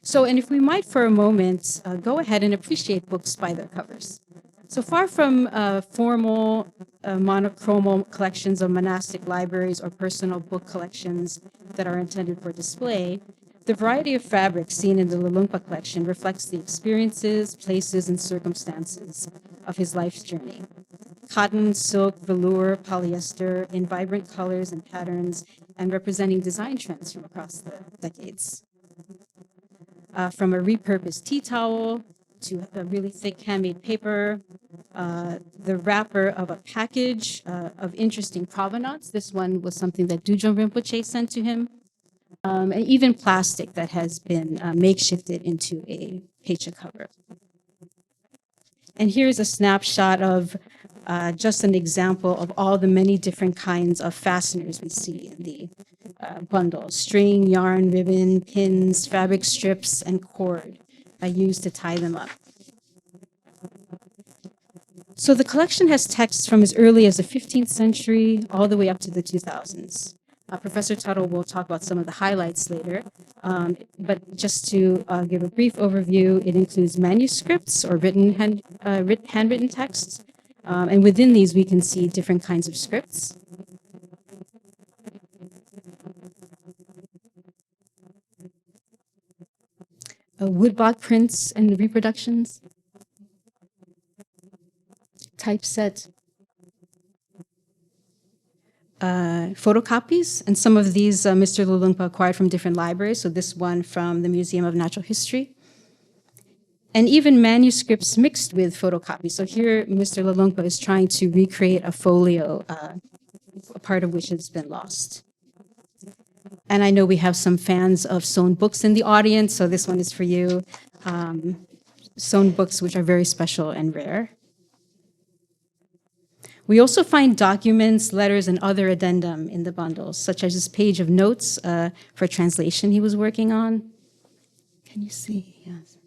So, and if we might for a moment go ahead and appreciate books by their covers. So far from formal monochromal collections of monastic libraries or personal book collections that are intended for display, the variety of fabrics seen in the Lhalungpa collection reflects the experiences, places, and circumstances of his life's journey. Cotton, silk, velour, polyester in vibrant colors and patterns, and representing design trends from across the decades. From a repurposed tea towel to a really thick handmade paper, the wrapper of a package of interesting provenance. This one was something that Dujom Rinpoche sent to him. And even plastic that has been makeshifted into a Pecha cover. And here's a snapshot of just an example of all the many different kinds of fasteners we see in the bundle. String, yarn, ribbon, pins, fabric strips, and cord used to tie them up. So the collection has texts from as early as the 15th century all the way up to the 2000s. Professor Tuttle will talk about some of the highlights later, but just to give a brief overview, it includes manuscripts or handwritten texts, and within these we can see different kinds of scripts. Woodblock prints and reproductions, typeset, photocopies, and some of these Mr. Lhalungpa acquired from different libraries, so this one from the Museum of Natural History, and even manuscripts mixed with photocopies. So here Mr. Lhalungpa is trying to recreate a folio, a part of which has been lost. And I know we have some fans of sewn books in the audience, so this one is for you. Sewn books which are very special and rare. We also find documents, letters, and other addendum in the bundles, such as this page of notes for translation he was working on. Can you see? Yes.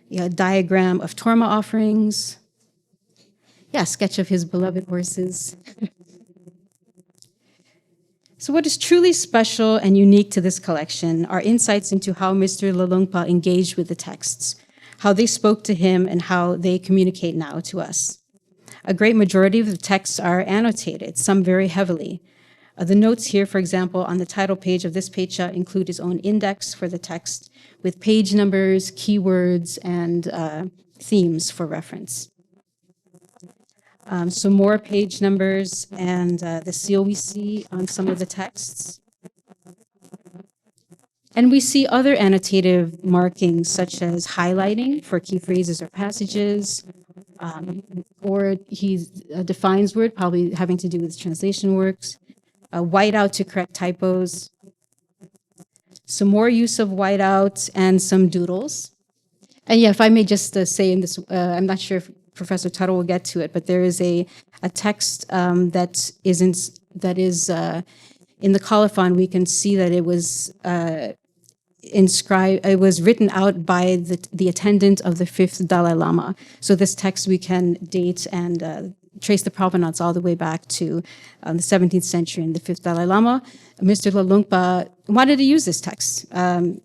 Yeah, a diagram of Torma offerings. Yeah, a sketch of his beloved horses. So what is truly special and unique to this collection are insights into how Mr. Lhalungpa engaged with the texts, how they spoke to him, and how they communicate now to us. A great majority of the texts are annotated, some very heavily. The notes here, for example, on the title page of this Pecha include his own index for the text with page numbers, keywords, and themes for reference. Some more page numbers and the seal we see on some of the texts. And we see other annotative markings such as highlighting for key phrases or passages, or he defines word, probably having to do with translation works, whiteout to correct typos, some more use of whiteout, and some doodles. And yeah, if I may just say in this, I'm not sure if Professor Tuttle will get to it, but there is a text that is in the colophon. We can see that it was inscribed. It was written out by the attendant of the 5th Dalai Lama. So this text we can date and trace the provenance all the way back to the 17th century and the 5th Dalai Lama. Mr. Lhalungpa wanted to use this text.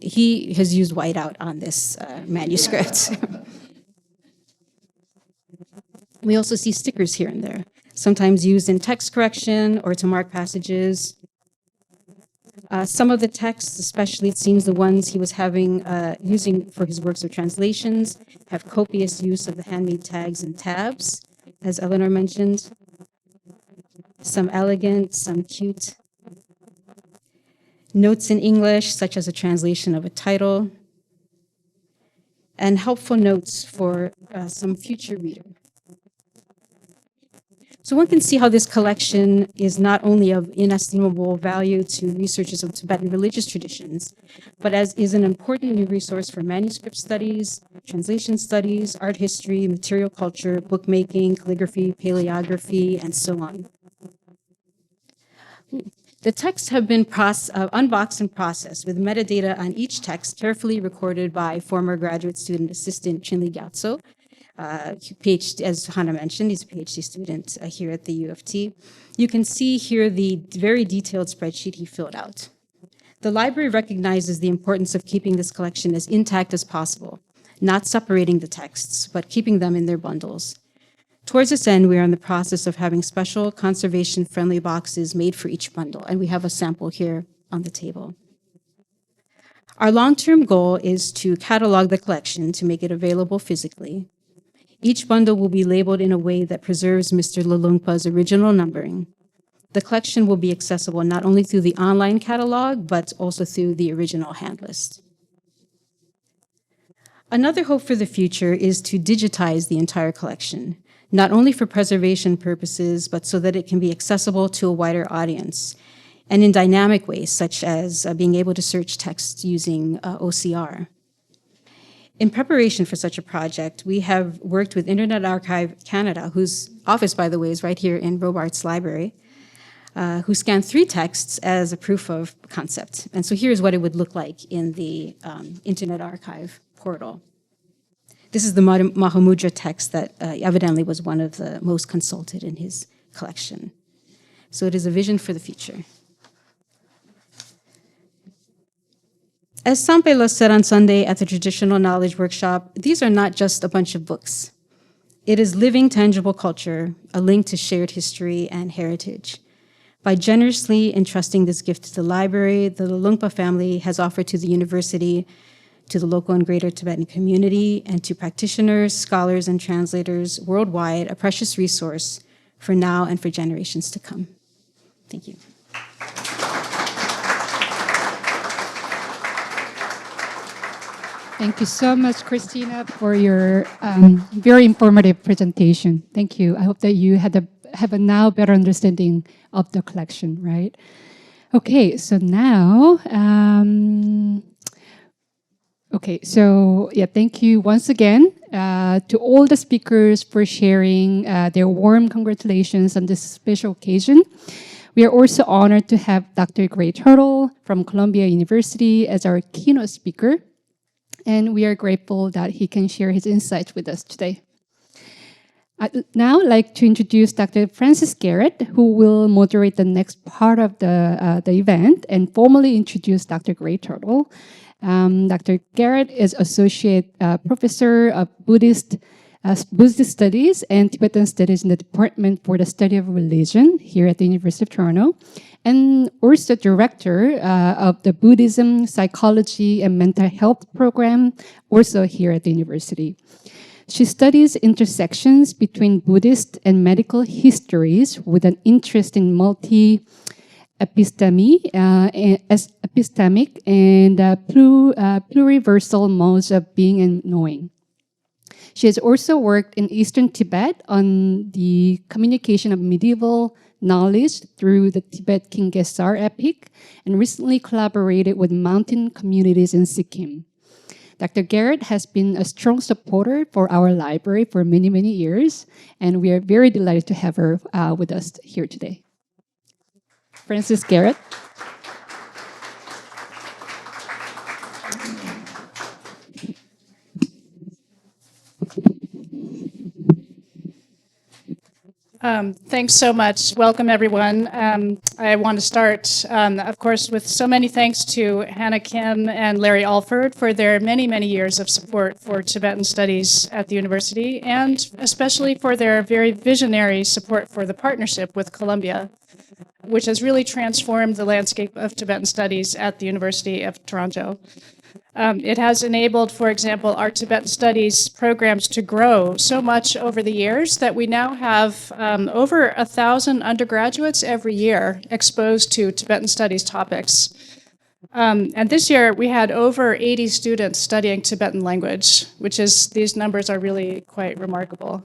He has used whiteout on this manuscript. We also see stickers here and there, sometimes used in text correction or to mark passages. Some of the texts, especially it seems the ones he was using for his works of translations, have copious use of the handmade tags and tabs, as Eleanor mentioned. Some elegant, some cute. Notes in English, such as a translation of a title, and helpful notes for some future reader. So one can see how this collection is not only of inestimable value to researchers of Tibetan religious traditions, but is an important new resource for manuscript studies, translation studies, art history, material culture, bookmaking, calligraphy, paleography, and so on. The texts have been unboxed and processed with metadata on each text carefully recorded by former graduate student assistant Chinli Gyatso. PhD, as Hannah mentioned, he's a PhD student here at the U of T. You can see here the very detailed spreadsheet he filled out. The library recognizes the importance of keeping this collection as intact as possible, not separating the texts, but keeping them in their bundles. Towards this end, we are in the process of having special conservation-friendly boxes made for each bundle, and we have a sample here on the table. Our long-term goal is to catalog the collection to make it available physically. Each bundle will be labeled in a way that preserves Mr. Lhalungpa's original numbering. The collection will be accessible not only through the online catalog, but also through the original hand list. Another hope for the future is to digitize the entire collection, not only for preservation purposes, but so that it can be accessible to a wider audience, and in dynamic ways, such as being able to search text using OCR. In preparation for such a project, we have worked with Internet Archive Canada, whose office, by the way, is right here in Robarts Library, who scanned 3 texts as a proof of concept. And so here's what it would look like in the Internet Archive portal. This is the Mahamudra text that evidently was one of the most consulted in his collection. So it is a vision for the future. As Sampela said on Sunday at the Traditional Knowledge Workshop, these are not just a bunch of books. It is living, tangible culture, a link to shared history and heritage. By generously entrusting this gift to the library, the Lhalungpa family has offered to the university, to the local and greater Tibetan community, and to practitioners, scholars, and translators worldwide, a precious resource for now and for generations to come. Thank you. Thank you so much, Christina, for your very informative presentation. Thank you. I hope that you have a now better understanding of the collection, right? Okay, so now, thank you once again to all the speakers for sharing their warm congratulations on this special occasion. We are also honored to have Dr. Gray Tuttle from Columbia University as our keynote speaker, and we are grateful that he can share his insights with us today. I'd now like to introduce Dr. Francis Garrett, who will moderate the next part of the event and formally introduce Dr. Gray Tuttle. Dr. Garrett is Associate Professor of Buddhist Studies and Tibetan Studies in the Department for the Study of Religion here at the University of Toronto, and also Director of the Buddhism, Psychology, and Mental Health program, also here at the university. She studies intersections between Buddhist and medical histories with an interest in epistemic and pluriversal modes of being and knowing. She has also worked in Eastern Tibet on the communication of medieval knowledge through the Tibet King Gesar epic, and recently collaborated with mountain communities in Sikkim. Dr. Garrett has been a strong supporter for our library for many, many years, and we are very delighted to have her with us here today. Francis Garrett. Thanks so much. Welcome, everyone. I want to start, of course, with so many thanks to Hannah Kim and Larry Alford for their many, many years of support for Tibetan studies at the university, and especially for their very visionary support for the partnership with Columbia, which has really transformed the landscape of Tibetan studies at the University of Toronto. It has enabled, for example, our Tibetan studies programs to grow so much over the years that we now have over 1,000 undergraduates every year exposed to Tibetan studies topics. And this year we had over 80 students studying Tibetan language, these numbers are really quite remarkable.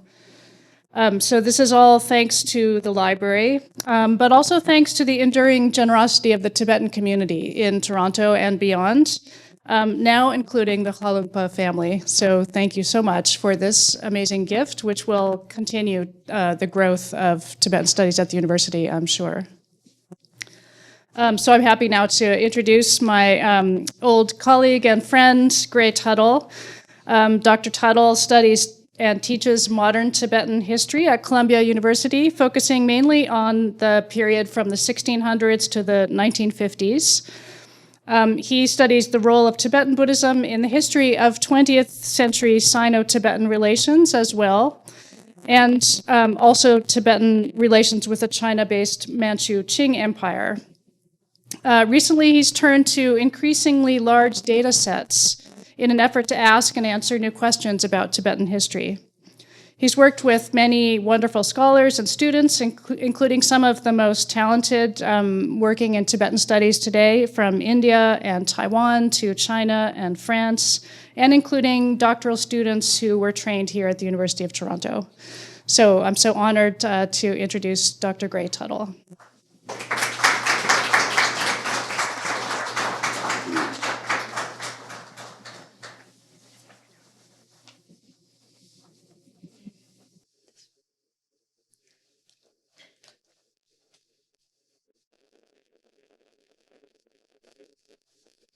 So this is all thanks to the library, but also thanks to the enduring generosity of the Tibetan community in Toronto and beyond. Now including the Lhalungpa family. So thank you so much for this amazing gift, which will continue the growth of Tibetan studies at the university, I'm sure. So I'm happy now to introduce my old colleague and friend, Gray Tuttle. Dr. Tuttle studies and teaches modern Tibetan history at Columbia University, focusing mainly on the period from the 1600s to the 1950s. He studies the role of Tibetan Buddhism in the history of 20th century Sino-Tibetan relations as well, and also Tibetan relations with the China-based Manchu Qing Empire. Recently, he's turned to increasingly large data sets in an effort to ask and answer new questions about Tibetan history. He's worked with many wonderful scholars and students, including some of the most talented working in Tibetan studies today, from India and Taiwan to China and France, and including doctoral students who were trained here at the University of Toronto. So I'm so honored to introduce Dr. Gray Tuttle.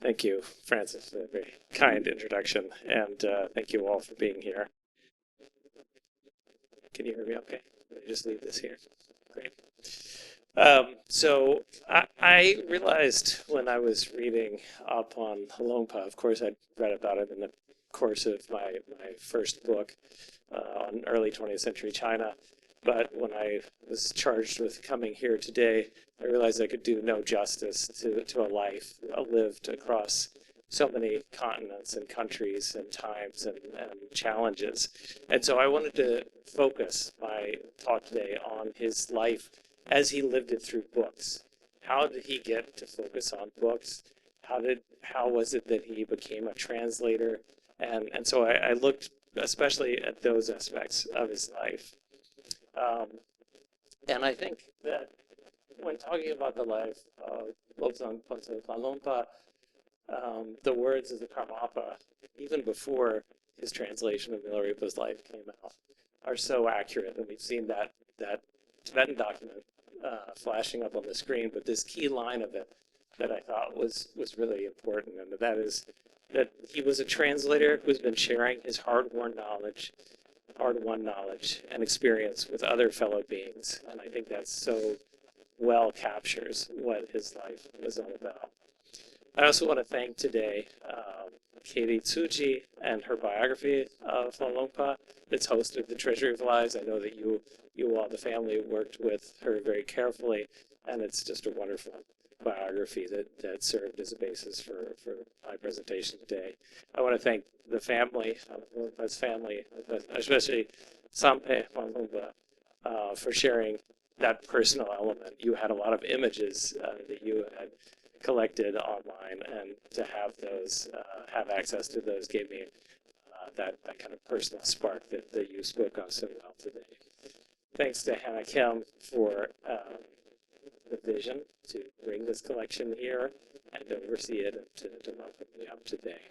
Thank you, Francis, for a very kind introduction, and thank you all for being here. Can you hear me okay? Let me just leave this here. Great. So I realized when I was reading up on Lhalungpa, of course I'd read about it in the course of my first book on early 20th century China, but when I was charged with coming here today, I realized I could do no justice to a life lived across so many continents and countries and times and challenges. And so I wanted to focus my talk today on his life as he lived it through books. How did he get to focus on books? How was it that he became a translator? And so I looked especially at those aspects of his life. And I think that when talking about the life of Lobsang Lhalungpa, the words of the Karmapa, even before his translation of Milarepa's life came out, are so accurate. And we've seen that Tibetan document flashing up on the screen, but this key line of it that I thought was really important, and that is that he was a translator who's been sharing his hard-won knowledge and experience with other fellow beings. And I think that so well captures what his life was all about. I also want to thank today Katie Tsuji and her biography of Lhalungpa that's hosted the Treasury of Lives. I know that you all, the family, worked with her very carefully, and it's just a wonderful biography that served as a basis for my presentation today. I want to thank the family, Lhalungpa's family, especially Sampe Lhalungpa, for sharing that personal element. You had a lot of images that you had collected online, and to have those, have access to those, gave me that kind of personal spark that you spoke of so well today. Thanks to Hannah Kim for the vision to bring this collection here and oversee it and to welcome me up today.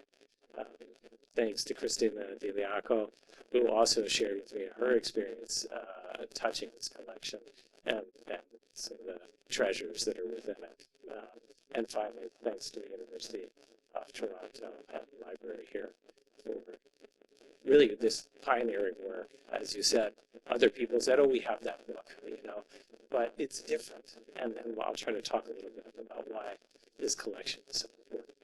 Thanks to Christina Diliaco, who also shared with me her experience touching this collection and some of the treasures that are within it. And finally, thanks to the University of Toronto and the library here for really this pioneering work. As you said, other people said, oh, we have that book, but it's different. And I'll try to talk a little bit about why this collection is so important.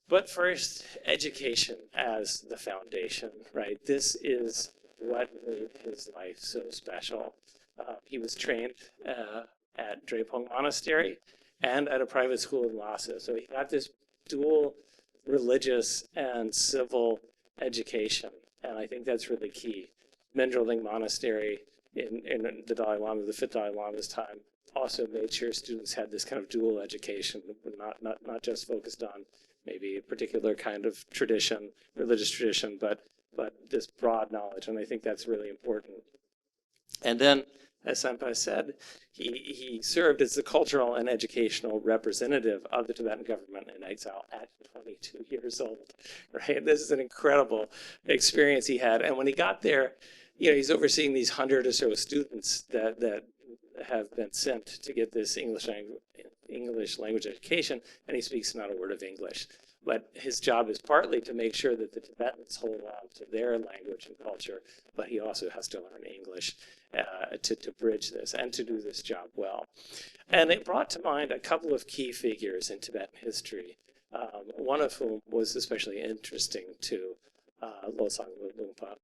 But first, education as the foundation, right? This is what made his life so special. He was trained at Drepung Monastery and at a private school in Luce. So he got this dual religious and civil education, and I think that's really key. Mendreling Monastery in the Dalai Lama, the fifth Dalai Lama's time, also made sure students had this kind of dual education, not just focused on maybe a particular kind of tradition, religious tradition, but this broad knowledge, and I think that's really important. And then, as Senpai said, he served as the cultural and educational representative of the Tibetan government in exile at 22 years old, right? This is an incredible experience he had. And when he got there, he's overseeing these 100 or so students that have been sent to get this English English language education, and he speaks not a word of English. But his job is partly to make sure that the Tibetans hold on to their language and culture, but he also has to learn English to bridge this and to do this job well. And it brought to mind a couple of key figures in Tibetan history, one of whom was especially interesting to Lobsang Lhalungpa,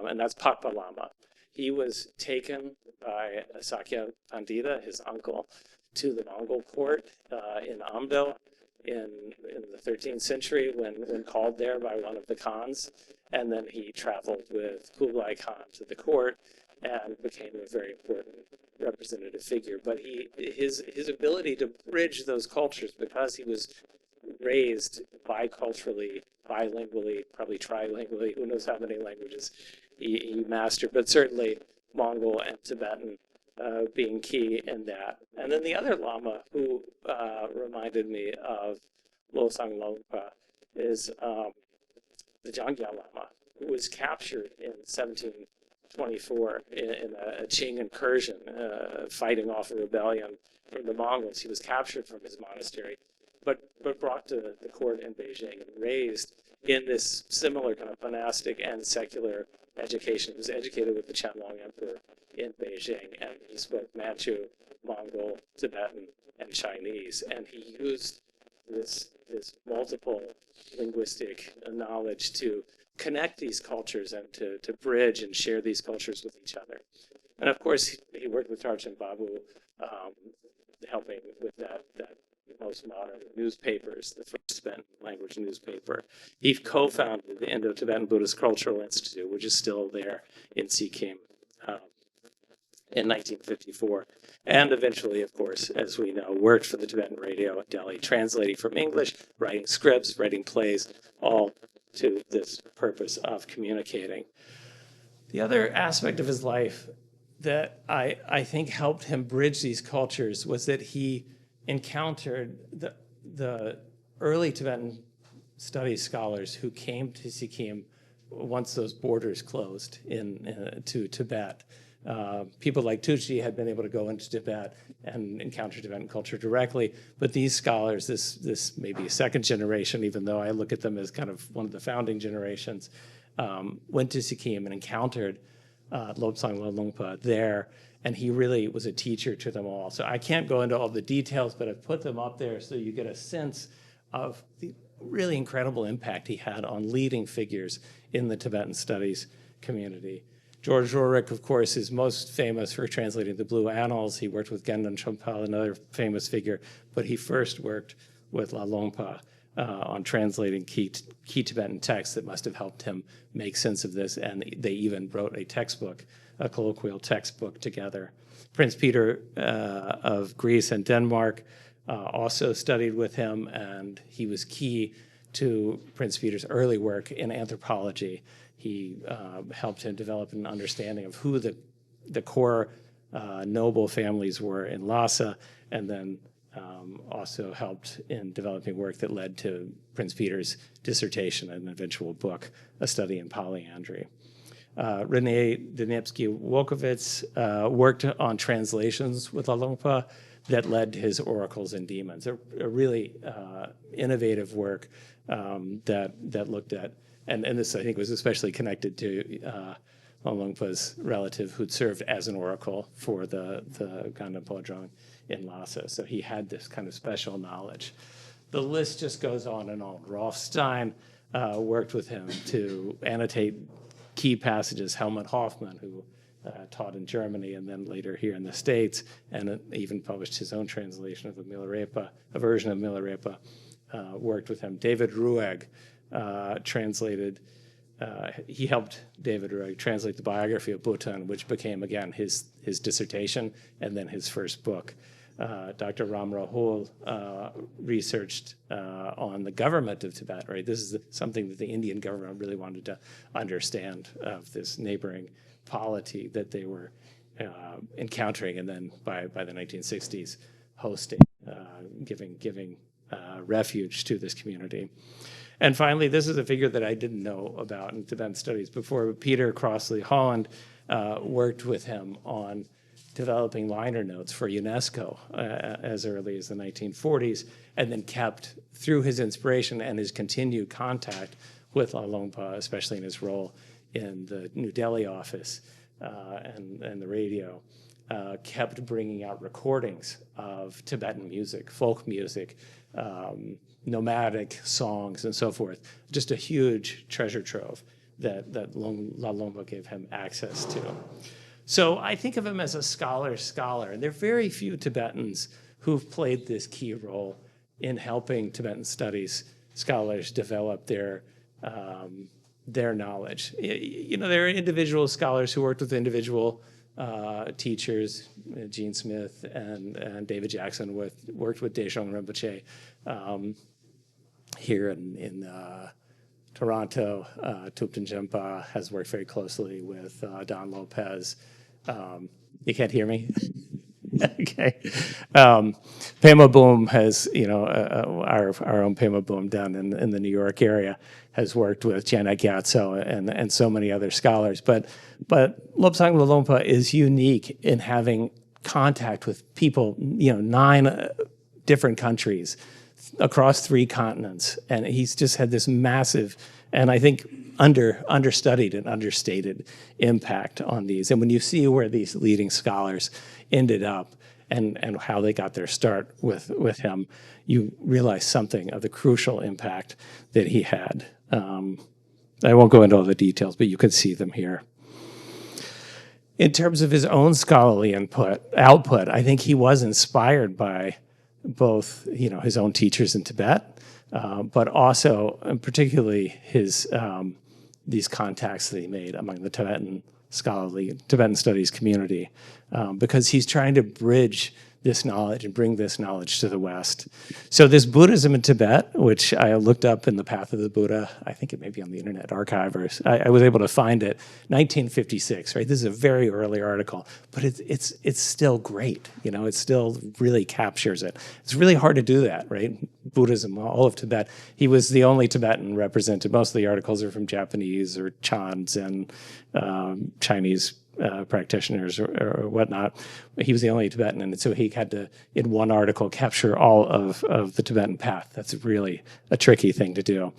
and that's Pakpa Lama. He was taken by Sakya Pandita, his uncle, to the Mongol court in Amdo in the 13th century when called there by one of the Khans. And then he traveled with Kublai Khan to the court and became a very important representative figure. But his ability to bridge those cultures, because he was raised biculturally, bilingually, probably trilingually, who knows how many languages he mastered, but certainly Mongol and Tibetan being key in that. And then the other Lama who reminded me of Lobsang Lhalungpa is the Jangyal Lama, who was captured in 1724 in a Cheng incursion, fighting off a rebellion from the Mongols. He was captured from his monastery, but brought to the court in Beijing and raised in this similar kind of monastic and secular education. He was educated with the Qianlong Emperor in Beijing, and he spoke Manchu, Mongol, Tibetan, and Chinese. And he used this multiple linguistic knowledge to connect these cultures and to bridge and share these cultures with each other. And of course, he worked with Tarchin Babu, helping with that most modern newspapers, the first Tibetan language newspaper. He co-founded the Indo-Tibetan Buddhist Cultural Institute, which is still there in Sikkim in 1954. And eventually, of course, as we know, worked for the Tibetan radio at Delhi, translating from English, writing scripts, writing plays, all to this purpose of communicating. The other aspect of his life that I think helped him bridge these cultures was that he encountered the early Tibetan studies scholars who came to Sikkim once those borders closed to Tibet. People like Tuttle had been able to go into Tibet and encounter Tibetan culture directly, but these scholars, this may be a second generation, even though I look at them as kind of one of the founding generations, went to Sikkim and encountered Lobsang Lhalungpa there, and he really was a teacher to them all. So I can't go into all the details, but I've put them up there so you get a sense of the really incredible impact he had on leading figures in the Tibetan studies community. George Roerich, of course, is most famous for translating the Blue Annals. He worked with Gendon Chompal, another famous figure, but he first worked with Lhalungpa on translating key Tibetan texts that must have helped him make sense of this, and they even wrote a textbook, a colloquial textbook together. Prince Peter of Greece and Denmark also studied with him, and he was key to Prince Peter's early work in anthropology. He helped him develop an understanding of who the core noble families were in Lhasa, and then also helped in developing work that led to Prince Peter's dissertation and eventual book, A Study in Polyandry. Rene Denipsky-Wolkowitz worked on translations with Lhalungpa that led to his Oracles and Demons, a really innovative work that looked at, and this I think was especially connected to Lhalungpa's relative who'd served as an oracle for the Ganden Podrong in Lhasa. So he had this kind of special knowledge. The list just goes on and on. Rolf Stein worked with him to annotate key passages. Helmut Hoffmann, who taught in Germany and then later here in the States, and even published his own translation of a version of Milarepa, worked with him. David Ruegg translated, he helped David Ruegg translate the biography of Bhutan, which became, again, his dissertation and then his first book. Dr. Ram Rahul researched on the government of Tibet, right? This is something that the Indian government really wanted to understand of this neighboring polity that they were encountering, and then by the 1960s, hosting, giving refuge to this community. And finally, this is a figure that I didn't know about in Tibetan studies before. Peter Crossley Holland worked with him on developing liner notes for UNESCO as early as the 1940s, and then kept, through his inspiration and his continued contact with Lhalungpa, especially in his role in the New Delhi office and the radio, kept bringing out recordings of Tibetan music, folk music, nomadic songs, and so forth. Just a huge treasure trove that Lhalungpa gave him access to. So I think of him as a scholar's scholar, and there are very few Tibetans who've played this key role in helping Tibetan studies scholars develop their knowledge. You know, there are individual scholars who worked with individual teachers. Gene Smith and David Jackson worked with Deshong Rinpoche here in Toronto. Thupten Jempa has worked very closely with Don Lopez. You can't hear me? Okay. Pema Boom has, our own Pema Boom down in the New York area has worked with Janet Gyatso and so many other scholars. But Lobsang Lhalungpa is unique in having contact with people, 9 different countries across 3 continents. And he's just had this massive, and I think understudied and understated impact on these. And when you see where these leading scholars ended up and how they got their start with him, you realize something of the crucial impact that he had. I won't go into all the details, but you can see them here. In terms of his own scholarly output, I think he was inspired by both, his own teachers in Tibet, but also, and particularly his these contacts that he made among the Tibetan studies community, because he's trying to bridge this knowledge and bring this knowledge to the West. So this Buddhism in Tibet, which I looked up in the Path of the Buddha, I think it may be on the Internet Archive, or I was able to find it, 1956, right? This is a very early article, but it's still great, it still really captures it. It's really hard to do that, right? Buddhism, all of Tibet. He was the only Tibetan represented. Most of the articles are from Japanese or Chans and Chinese practitioners or whatnot. He was the only Tibetan, and so he had to, in one article, capture all of the Tibetan path. That's really a tricky thing to do.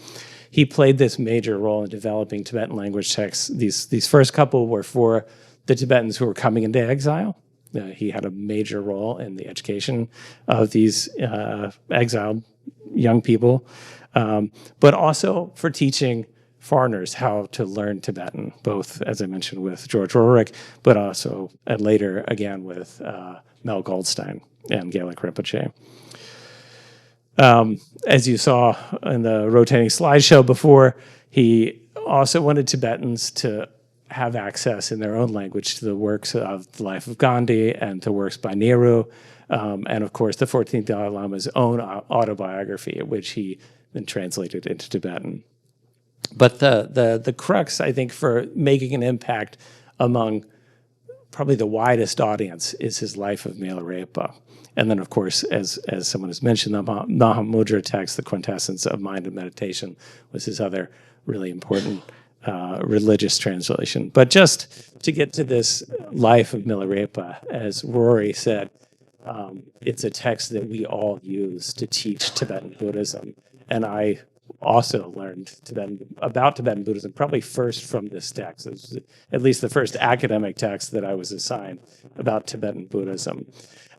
He played this major role in developing Tibetan language texts. These first couple were for the Tibetans who were coming into exile. He had a major role in the education of these exiled young people, but also for teaching foreigners how to learn Tibetan, both, as I mentioned, with George Roerich, but also later, again, with Mel Goldstein and Gaelic Rinpoche. As you saw in the rotating slideshow before, he also wanted Tibetans to have access in their own language to the works of the life of Gandhi and to works by Nehru, and of course the 14th Dalai Lama's own autobiography, which he then translated into Tibetan. But the crux, I think, for making an impact among probably the widest audience is his life of Milarepa. And then, of course, as someone has mentioned, the Mahamudra text, the quintessence of mind and meditation, was his other really important religious translation. But just to get to this life of Milarepa, as Rory said, it's a text that we all use to teach Tibetan Buddhism. And I also learned about Tibetan Buddhism probably first from this text. It was at least the first academic text that I was assigned about Tibetan Buddhism.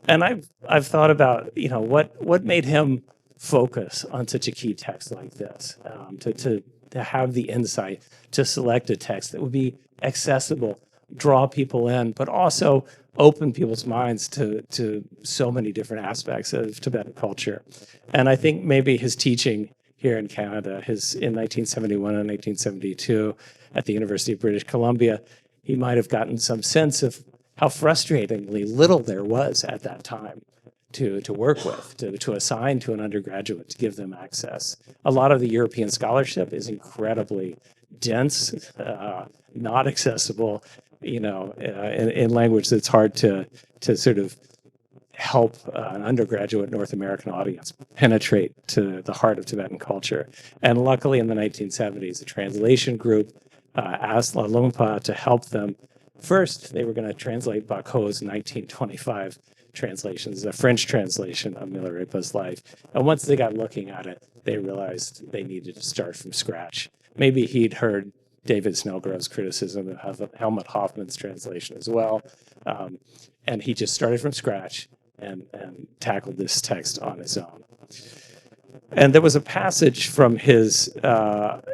And I've thought about, what made him focus on such a key text like this, to have the insight to select a text that would be accessible, draw people in, but also open people's minds to so many different aspects of Tibetan culture. And I think maybe his teaching here in Canada, in 1971 and 1972 at the University of British Columbia, he might have gotten some sense of how frustratingly little there was at that time to work with, to assign to an undergraduate, to give them access. A lot of the European scholarship is incredibly dense, not accessible, in language that's hard to sort of help an undergraduate North American audience penetrate to the heart of Tibetan culture. And luckily in the 1970s, a translation group asked Lhalungpa to help them First, they were going to translate Bacot's 1925 translations, a French translation of Milarepa's life. And once they got looking at it, they realized they needed to start from scratch. Maybe he'd heard David Snellgrove's criticism of Helmut Hoffman's translation as well. And he just started from scratch and tackled this text on his own. And there was a passage from his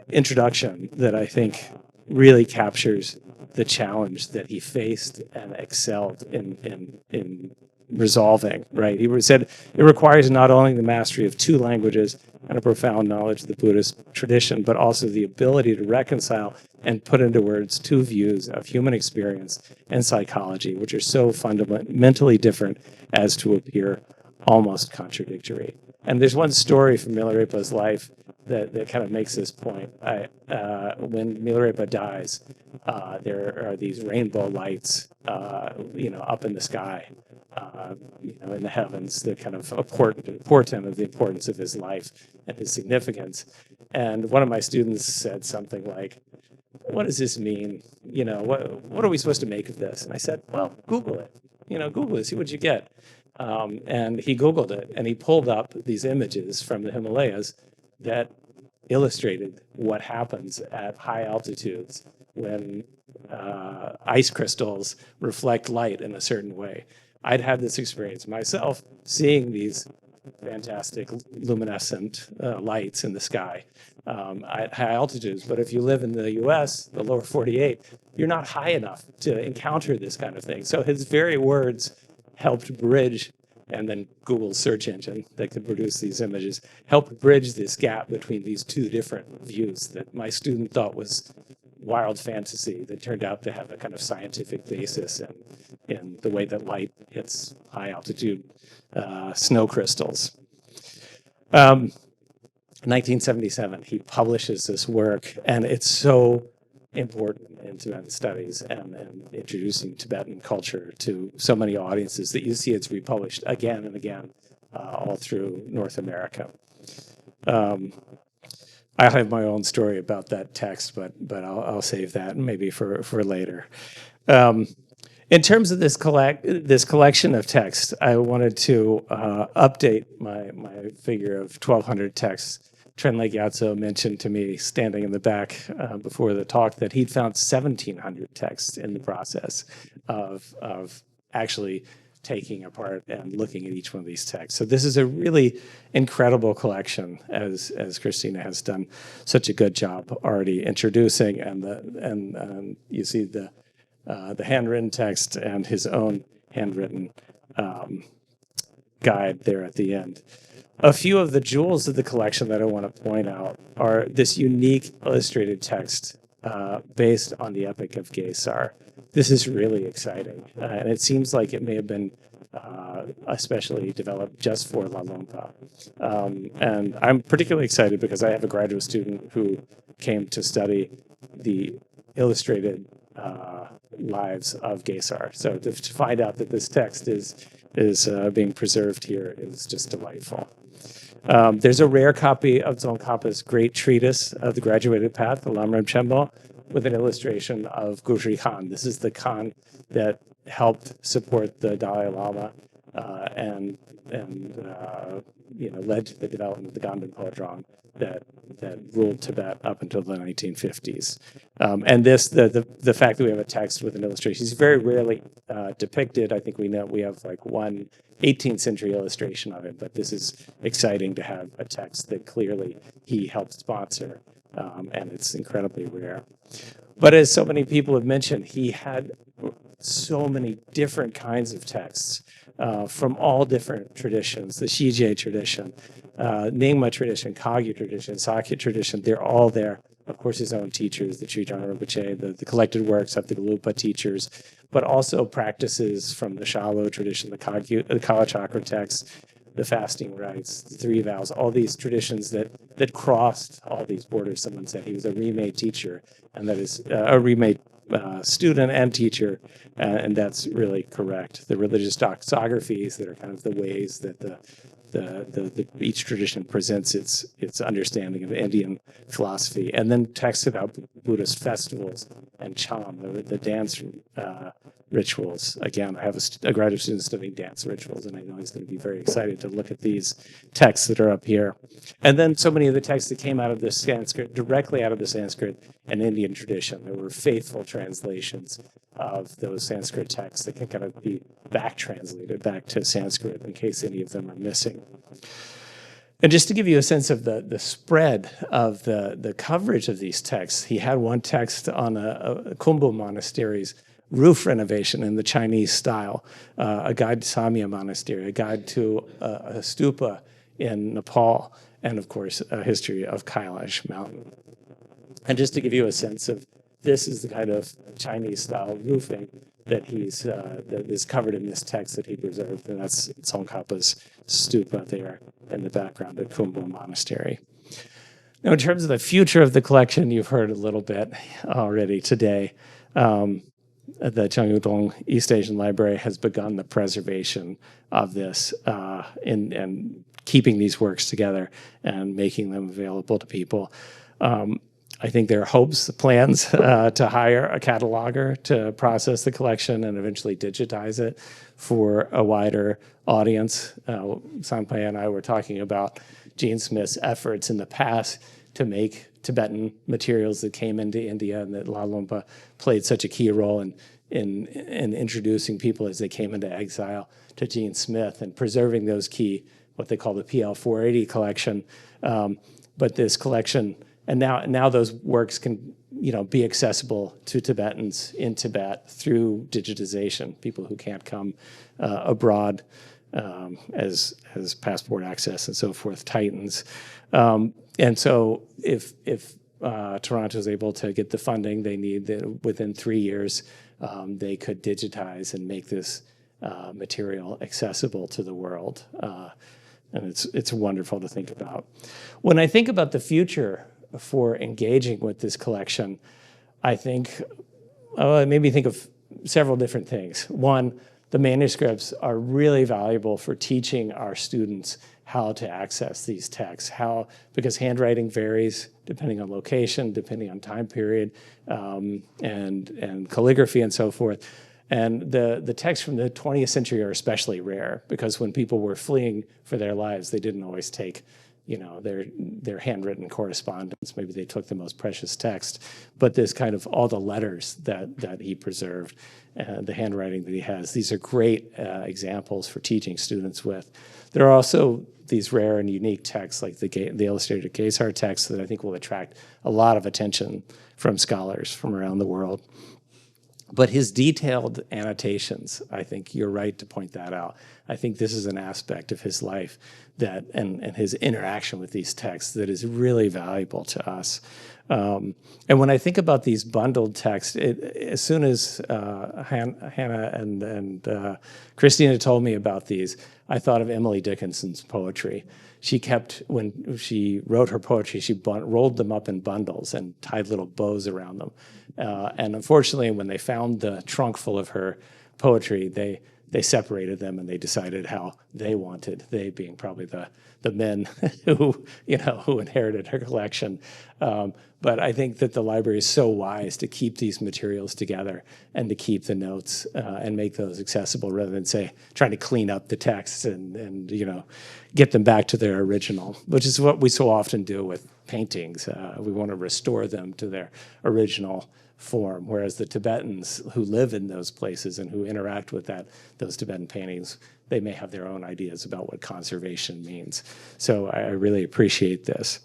introduction that I think really captures the challenge that he faced and excelled in resolving, right? He said, it requires not only the mastery of two languages and a profound knowledge of the Buddhist tradition, but also the ability to reconcile and put into words two views of human experience and psychology, which are so fundamentally different as to appear almost contradictory. And there's one story from Milarepa's life that kind of makes this point. When Milarepa dies, there are these rainbow lights, up in the sky, in the heavens, that kind of portent of the importance of his life and his significance. And one of my students said something like, "What does this mean? What are we supposed to make of this?" And I said, "Well, Google it. Google it, see what you get." And he Googled it, and he pulled up these images from the Himalayas that illustrated what happens at high altitudes when ice crystals reflect light in a certain way. I'd had this experience myself, seeing these fantastic luminescent lights in the sky at high altitudes. But if you live in the US, the lower 48, you're not high enough to encounter this kind of thing. So his very words helped bridge, and then Google's search engine that could produce these images, helped bridge this gap between these two different views that my student thought was wild fantasy that turned out to have a kind of scientific basis in the way that light hits high altitude snow crystals. 1977, he publishes this work, and it's so important in Tibetan studies and introducing Tibetan culture to so many audiences that you see it's republished again and again all through North America. I have my own story about that text, but I'll save that maybe for later. In terms of this collection of texts, I wanted to update my figure of 1,200 texts. Trần Gyatso mentioned to me, standing in the back before the talk, that he'd found 1,700 texts in the process of actually taking apart and looking at each one of these texts. So this is a really incredible collection, as Christina has done such a good job already introducing, and you see the handwritten text and his own handwritten guide there at the end. A few of the jewels of the collection that I want to point out are this unique illustrated text based on the Epic of Gesar. This is really exciting, and it seems like it may have been especially developed just for Lhalungpa. And I'm particularly excited because I have a graduate student who came to study the illustrated lives of Gesar. So to find out that this text is being preserved here is just delightful. There's a rare copy of Tsongkhapa's great treatise of the graduated path, the Lamrim Chenmo, with an illustration of Guzhi Khan. This is the Khan that helped support the Dalai Lama and led to the development of the Ganden Podrong that ruled Tibet up until the 1950s. And the fact that we have a text with an illustration is very rarely depicted. I think we have like one 18th century illustration of it, but this is exciting to have a text that clearly he helped sponsor, and it's incredibly rare. But as so many people have mentioned, he had so many different kinds of texts from all different traditions, the Shije tradition, Nyingma tradition, Kagyu tradition, Sakya tradition, they're all there. Of course, his own teachers, the Trijana Rinpoche, the collected works of the Gelugpa teachers, but also practices from the Shalo tradition, the Kala Chakra texts, the fasting rites, the three vows, all these traditions that crossed all these borders. Someone said he was a remade teacher, and that is a remade student and teacher, and that's really correct. The religious doxographies that are kind of the ways that the each tradition presents its understanding of Indian philosophy, and then texts about Buddhist festivals and cham, the dance rituals. Again, I have a graduate student studying dance rituals, and I know he's going to be very excited to look at these texts that are up here. And then so many of the texts that came out of the Sanskrit, directly out of the Sanskrit and Indian tradition. There were faithful translations of those Sanskrit texts that can kind of be back translated back to Sanskrit in case any of them are missing. And just to give you a sense of the spread of the coverage of these texts, he had one text on a Khumbu monastery's roof renovation in the Chinese style, a guide to Samya Monastery, a guide to a stupa in Nepal, and of course, a history of Kailash Mountain. And just to give you a sense of this is the kind of Chinese style roofing that that is covered in this text that he preserved, and that's Tsongkhapa's stupa there in the background at Khumbu Monastery. Now, in terms of the future of the collection, you've heard a little bit already today. The Cheongdong East Asian Library has begun the preservation of this and keeping these works together and making them available to people. I think there are hopes, plans to hire a cataloger to process the collection and eventually digitize it for a wider audience. Sampai and I were talking about Gene Smith's efforts in the past to make Tibetan materials that came into India, and that Lhalungpa played such a key role in introducing people as they came into exile to Gene Smith and preserving those key, what they call the PL 480 collection. But this collection, and now those works can be accessible to Tibetans in Tibet through digitization, people who can't come abroad as passport access and so forth tightens. And so if Toronto is able to get the funding they need, within 3 years, they could digitize and make this material accessible to the world. And it's wonderful to think about. When I think about the future for engaging with this collection, I think, it made me think of several different things. One, the manuscripts are really valuable for teaching our students how to access these texts, because handwriting varies depending on location, depending on time period, and calligraphy and so forth. And the texts from the 20th century are especially rare because when people were fleeing for their lives, they didn't always take their handwritten correspondence. Maybe they took the most precious text, but this kind of all the letters that he preserved, the handwriting that he has, these are great examples for teaching students with. There are also these rare and unique texts like the illustrated Gesar text that I think will attract a lot of attention from scholars from around the world. But his detailed annotations, I think you're right to point that out. I think this is an aspect of his life and his interaction with these texts that is really valuable to us. And when I think about these bundled texts, as soon as Hannah and Christina told me about these, I thought of Emily Dickinson's poetry. When she wrote her poetry, she rolled them up in bundles and tied little bows around them. And unfortunately, when they found the trunk full of her poetry, they separated them and they decided how they wanted, they being probably the men who inherited her collection. But I think that the library is so wise to keep these materials together and to keep the notes and make those accessible rather than, say, trying to clean up the texts and get them back to their original, which is what we so often do with paintings. We want to restore them to their original form, whereas the Tibetans who live in those places and who interact with those Tibetan paintings, they may have their own ideas about what conservation means. So I really appreciate this.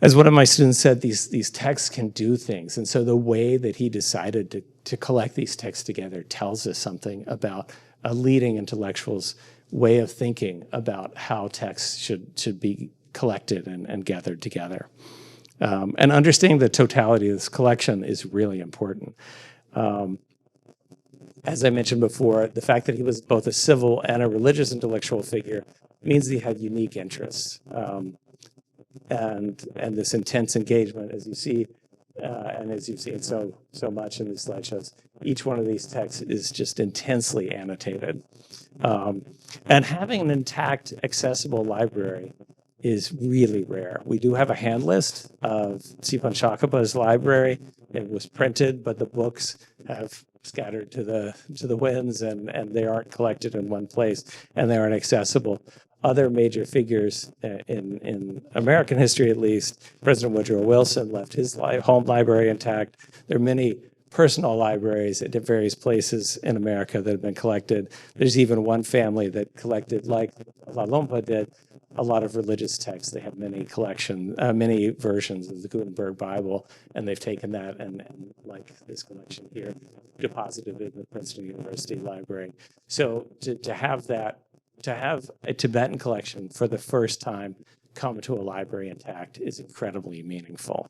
As one of my students said, these texts can do things. And so the way that he decided to collect these texts together tells us something about a leading intellectual's way of thinking about how texts should be collected and gathered together. And understanding the totality of this collection is really important. As I mentioned before, the fact that he was both a civil and a religious intellectual figure means that he had unique interests. And this intense engagement, as you see, and as you've seen so much in these slideshows, each one of these texts is just intensely annotated. And having an intact, accessible library is really rare. We do have a hand list of Tsipan Shakapa's library. It was printed, but the books have scattered to the winds, and they aren't collected in one place, and they aren't accessible. Other major figures in American history, at least, President Woodrow Wilson left his home library intact. There are many personal libraries at various places in America that have been collected. There's even one family that collected, like Lhalungpa did, a lot of religious texts. They have many many versions of the Gutenberg Bible, and they've taken that and like this collection here, deposited it in the Princeton University Library. So to have a Tibetan collection for the first time come to a library intact is incredibly meaningful.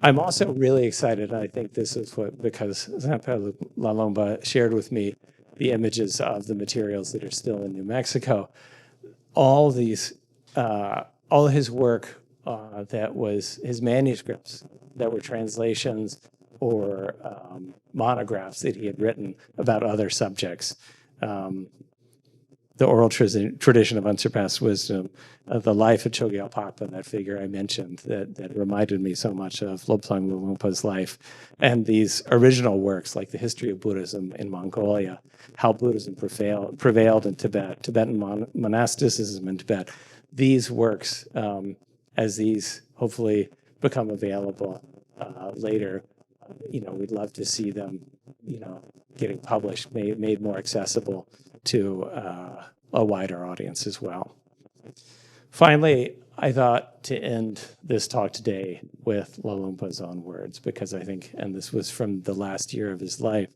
I'm also really excited, and I think this is because Sampe Lhalungpa shared with me the images of the materials that are still in New Mexico. All his work that was his manuscripts that were translations or monographs that he had written about other subjects. The oral tradition of unsurpassed wisdom, the life of Chogyal Pakpa, that figure I mentioned that reminded me so much of Lobsang Lhalungpa's life, and these original works like the history of Buddhism in Mongolia, how Buddhism prevailed in Tibet, Tibetan monasticism in Tibet. These works, as these hopefully become available later, we'd love to see them, getting published, made more accessible to a wider audience as well. Finally, I thought to end this talk today with Lhalungpa's own words, because I think, and this was from the last year of his life,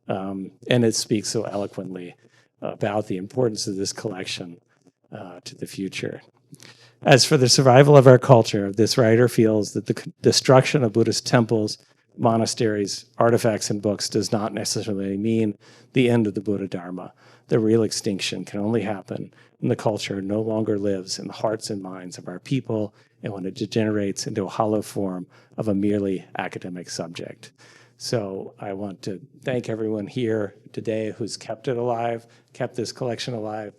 and it speaks so eloquently about the importance of this collection to the future. As for the survival of our culture, this writer feels that the destruction of Buddhist temples, monasteries, artifacts, and books does not necessarily mean the end of the Buddha Dharma. The real extinction can only happen when the culture no longer lives in the hearts and minds of our people, and when it degenerates into a hollow form of a merely academic subject. So I want to thank everyone here today who's kept it alive, kept this collection alive,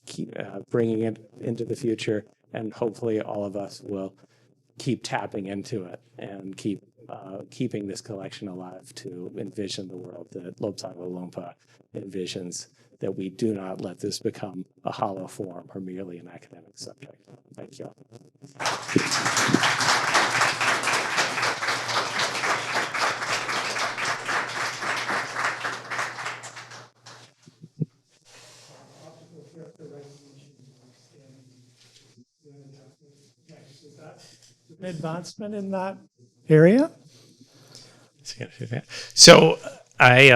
keep bringing it into the future, and hopefully all of us will keep tapping into it and keep keeping this collection alive to envision the world that Lobsang Lhalungpa envisions, that we do not let this become a hollow form or merely an academic subject. Thank you. An advancement in that area? So I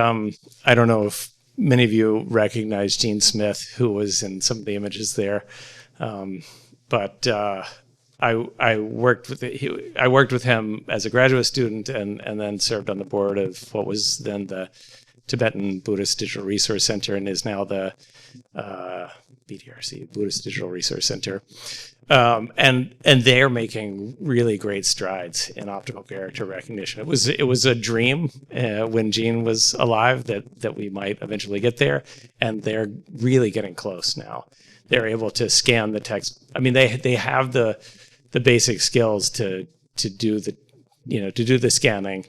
don't know if many of you recognize Gene Smith, who was in some of the images there, but I worked with him as a graduate student, and then served on the board of what was then the Tibetan Buddhist Digital Resource Center, and is now the BDRC, Buddhist Digital Resource Center. And they're making really great strides in optical character recognition. It was a dream when Gene was alive that we might eventually get there, and they're really getting close now. They're able to scan the text. I mean, they have the basic skills to do the scanning.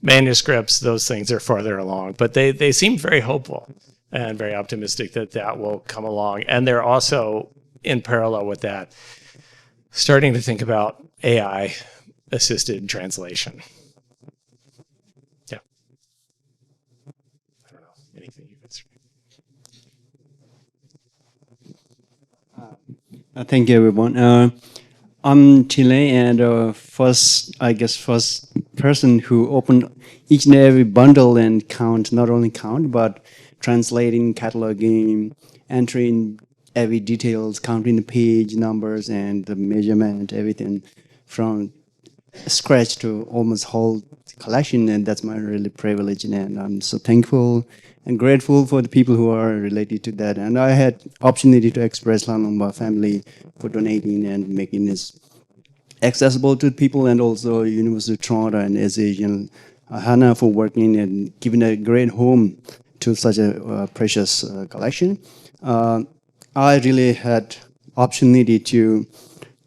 Manuscripts, those things are farther along, but they seem very hopeful and very optimistic that will come along. And they're also, in parallel with that, starting to think about AI-assisted translation. Yeah. I don't know, anything you guys... Thank you, everyone. I'm Chile, and first person who opened each and every bundle and not only count, but translating, cataloging, entering every details, counting the page numbers and the measurement, everything from scratch to almost whole collection. And that's my really privilege, and I'm so thankful and grateful for the people who are related to that. And I had opportunity to express Lhalungpa family for donating and making this accessible to people, and also University of Toronto and SH and Hannah for working and giving a great home to such a precious collection. I really had opportunity to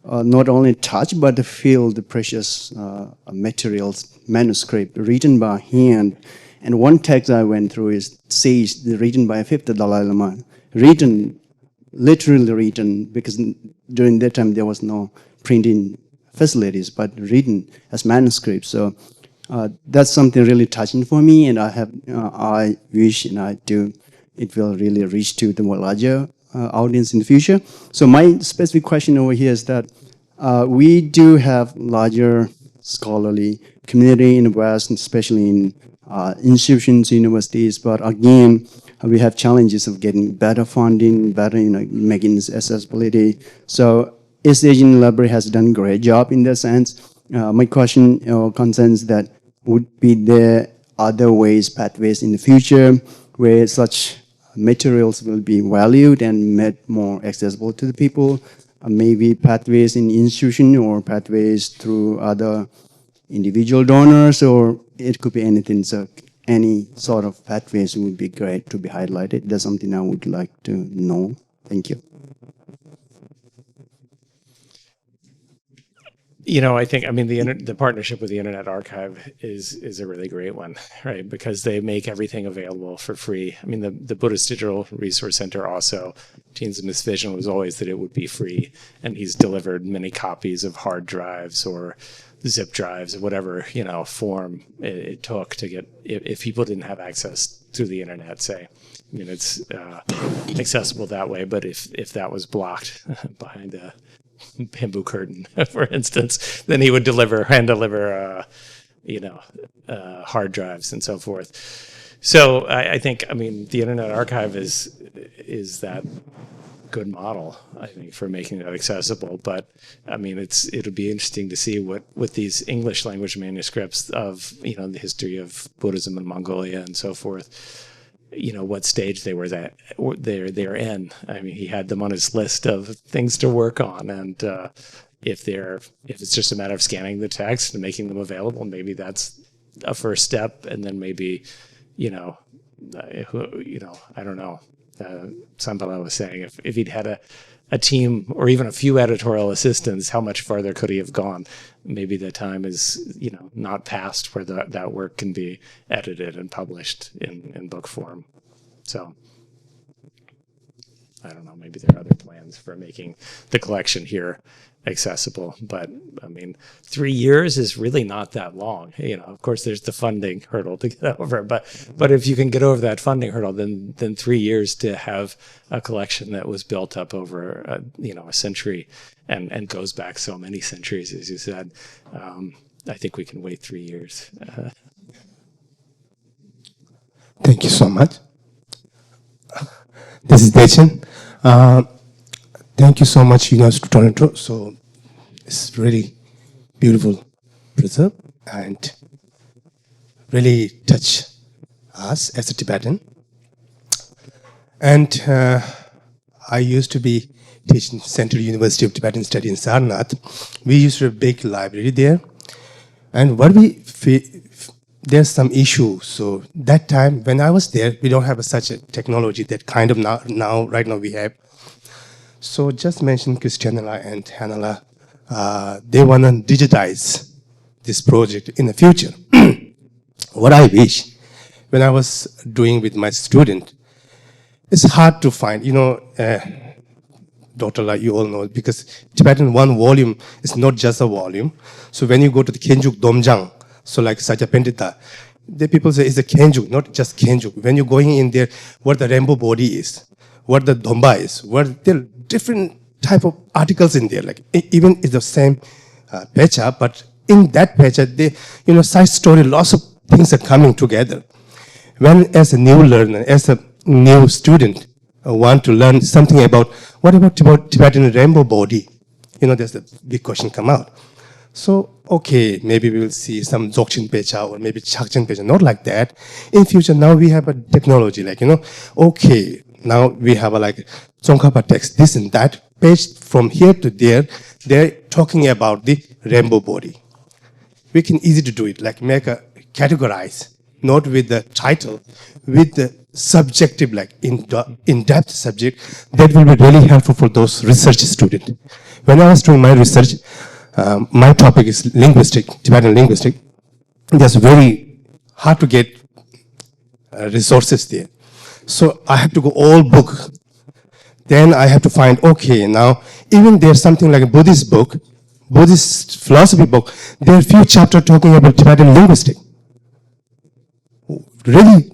not only touch but to feel the precious materials, manuscript written by hand. And one text I went through says written by 5th Dalai Lama, literally written, because during that time there was no printing facilities, but written as manuscripts. So that's something really touching for me, and I wish and I do it will really reach to the more larger audience in the future. So my specific question over here is that we do have larger scholarly community in the West, especially in institutions, universities, but again, we have challenges of getting better funding, better, making accessibility. So East Asian Library has done a great job in that sense. My question or concerns that would be there other ways, pathways in the future where such materials will be valued and made more accessible to the people, maybe pathways in institution or pathways through other individual donors, or it could be anything. So any sort of pathways would be great to be highlighted. That's something I would like to know. Thank you. I think, the partnership with the Internet Archive is a really great one, right? Because they make everything available for free. The Buddhist Digital Resource Center also, Gene Smith's vision was always that it would be free, and he's delivered many copies of hard drives or zip drives or whatever, form it took to get, if people didn't have access through the internet, say. It's accessible that way, but if that was blocked behind a bamboo curtain, for instance, then he would hand deliver hard drives and so forth. So I think, the Internet Archive is that good model, I think, for making it accessible. But it'll be interesting to see what with these English language manuscripts of the history of Buddhism in Mongolia and so forth, what stage they're in. He had them on his list of things to work on, and if it's just a matter of scanning the text and making them available, maybe that's a first step, and then maybe, I don't know. Sambala was saying if he'd had a team or even a few editorial assistants, how much farther could he have gone? Maybe the time is not past where that work can be edited and published in book form. So I don't know, maybe there are other plans for making the collection here accessible, but 3 years is really not that long. Of course there's the funding hurdle to get over, but if you can get over that funding hurdle, then 3 years to have a collection that was built up over a century and goes back so many centuries, as you said, I think we can wait 3 years. Thank you so much. This is Dechen. Thank you so much, University of Toronto. So it's really beautiful preserve and really touch us as a Tibetan. And I used to be teaching Central University of Tibetan Studies in Sarnath. We used to have a big library there. And what there's some issues. So that time when I was there, we don't have such a technology that kind of right now we have. So just mention Christianella and Hannala, they want to digitize this project in the future. What I wish, when I was doing with my student, it's hard to find, Dr. La, you all know, because Tibetan one volume is not just a volume. So when you go to the Kenjuk Domjang, so like Saja Pendita, the people say it's a Kenjuk, not just Kenjuk. When you're going in there, what the rainbow body is, what the Domba is, there are different type of articles in there. Like even it's the same Pecha, but in that Pecha, side story, lots of things are coming together. When as a new learner, as a new student, want to learn something about, what about Tibetan rainbow body? There's a big question come out. So, okay, maybe we will see some Dzogchen Pecha or maybe Chakchen Pecha, not like that. In future, now we have a technology, okay, now we have a Tsongkhapa text, this and that, page from here to there, they're talking about the rainbow body. We can easily do it, make a categorize, not with the title, with the subjective, like in-depth subject, that will be really helpful for those research students. When I was doing my research, my topic is linguistic, Tibetan linguistic. That's very hard to get resources there. So I have to go all book. Then I have to find, okay, now, even there's something like a Buddhist book, Buddhist philosophy book, there are few chapters talking about Tibetan linguistic. Really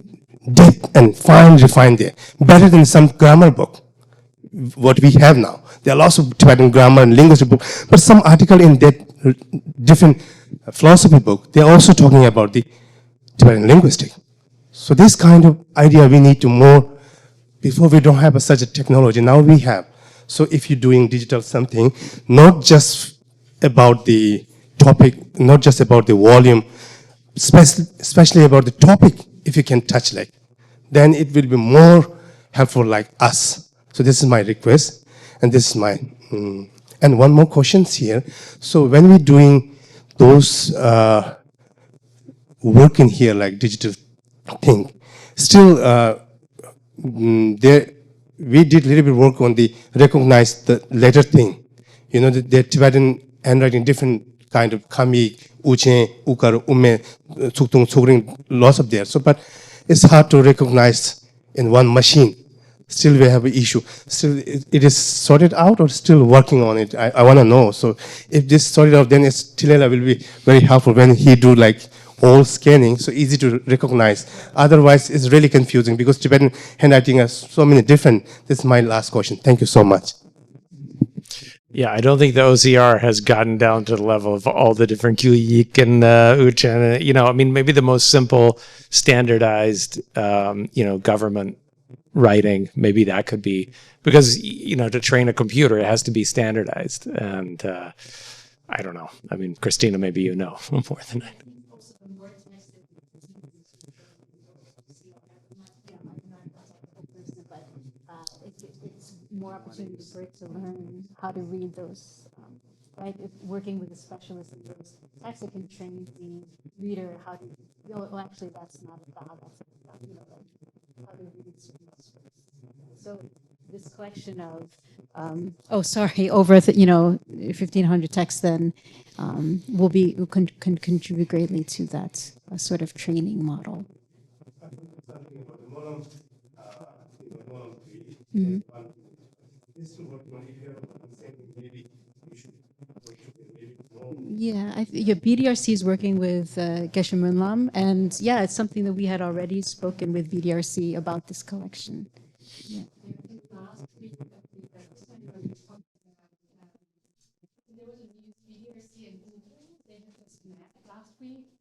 deep and fine, refined there. Better than some grammar book, what we have now. There are lots of Tibetan grammar and linguistic book, but some article in that different philosophy book, they're also talking about the Tibetan linguistic. So this kind of idea we need to more, before we don't have such a technology, now we have. So if you're doing digital something, not just about the topic, not just about the volume, especially about the topic, if you can touch like, then it will be more helpful like us. So this is my request, and this is my, and one more questions here. So when we're doing those work in here, like digital thing, still there, we did a little bit work on the recognize the letter thing. You know, the Tibetan handwriting, different kind of kami, uche, ukar, ume, tsuktung, tsukring, lots of there. So, but it's hard to recognize in one machine. Still we have an issue. Still it is sorted out or still working on it? I want to know. So if this sorted out, then Leila will be very helpful when he do like all scanning, so easy to recognize. Otherwise, it's really confusing because Tibetan handwriting has so many different. This is my last question. Thank you so much. Yeah, I don't think the OCR has gotten down to the level of all the different Kyuyik and Uchen. You know, I mean, maybe the most simple, standardized, government writing, maybe that could be, because, to train a computer, it has to be standardized. And I don't know. I mean, Christina, maybe you know more than I do. It's more opportunity for it to learn how to read those, right? If working with a specialist in those texts, it can train the reader how to, actually that's not about, that's about, how to read certain scripts. So this collection of, over, 1,500 texts then will contribute greatly to that sort of training model. Mm-hmm. Yeah, BDRC is working with Geshe Munlam, and yeah, it's something that we had already spoken with BDRC about this collection. Yeah. Last week,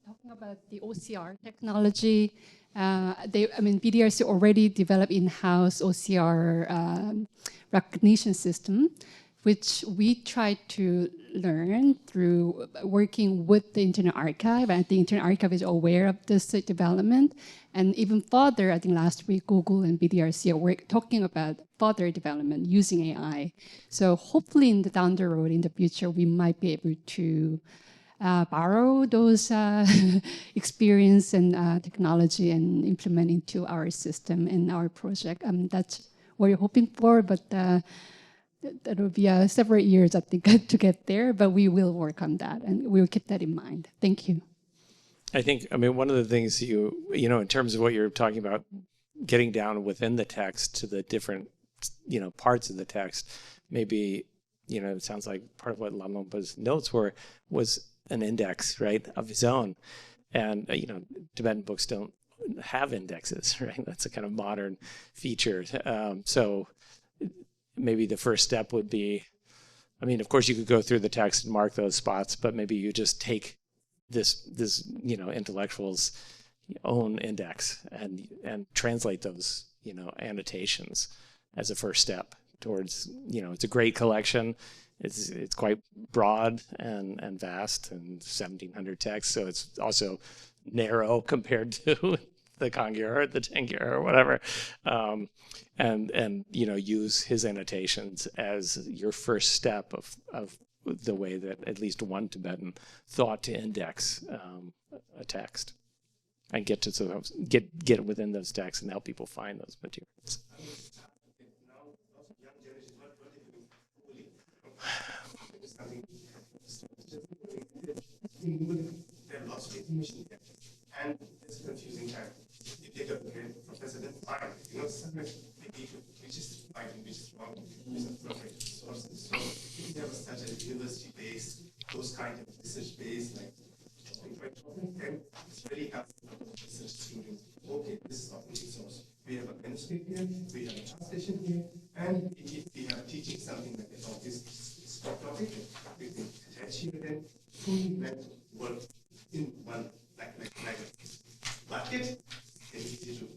talking about the OCR technology. BDRC already developed in-house OCR recognition system, which we tried to learn through working with the Internet Archive, and the Internet Archive is aware of this development. And even further, I think last week, Google and BDRC are talking about further development using AI. So hopefully down the road, in the future, we might be able to borrow those experience and technology and implement into our system and our project. That's what we're hoping for, but that will be several years, I think, to get there, but we will work on that, and we'll keep that in mind. Thank you. I think, one of the things in terms of what you're talking about, getting down within the text to the different, parts of the text, maybe, it sounds like part of what Lhalungpa's notes was an index, right, of his own. And, Tibetan books don't have indexes, right? That's a kind of modern feature. So maybe the first step would be, of course you could go through the text and mark those spots, but maybe you just take this intellectual's own index and translate those, annotations as a first step towards, it's a great collection. It's quite broad and vast, and 1,700 texts, so it's also narrow compared to the Kangyur or the Tengyur or whatever, and use his annotations as your first step of the way that at least one Tibetan thought to index a text. and get to sort of get within those texts and help people find those materials. There are lots of information there, and it's a confusing time. You take a professor, then fine, separate the issue, which is right and which is wrong, which is appropriate sources. So if you have such a university-based, those kind of research-based, like then it's very helpful for research students. Okay, this is authentic source. We have a manuscript here, we have a translation here, and if we are teaching something like this topic, we can attach it and fully let work in one like but it is easy to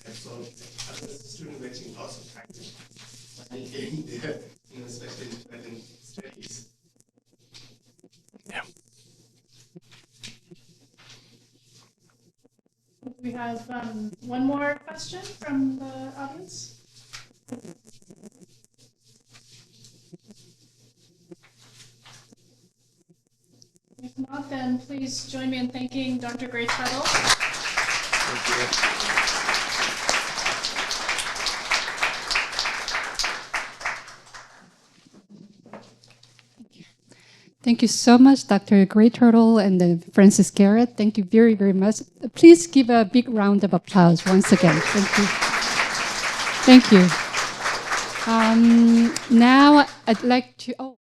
absorb. Other students wasting lots of time while getting there, especially in Tibetan studies. Yeah. We have one more question from the audience. If not, then please join me in thanking Dr. Grace Tuttle. Thank you. Thank you so much, Dr. Grey Turtle and Francis Garrett. Thank you very, very much. Please give a big round of applause once again. Thank you. Thank you. Now I'd like to...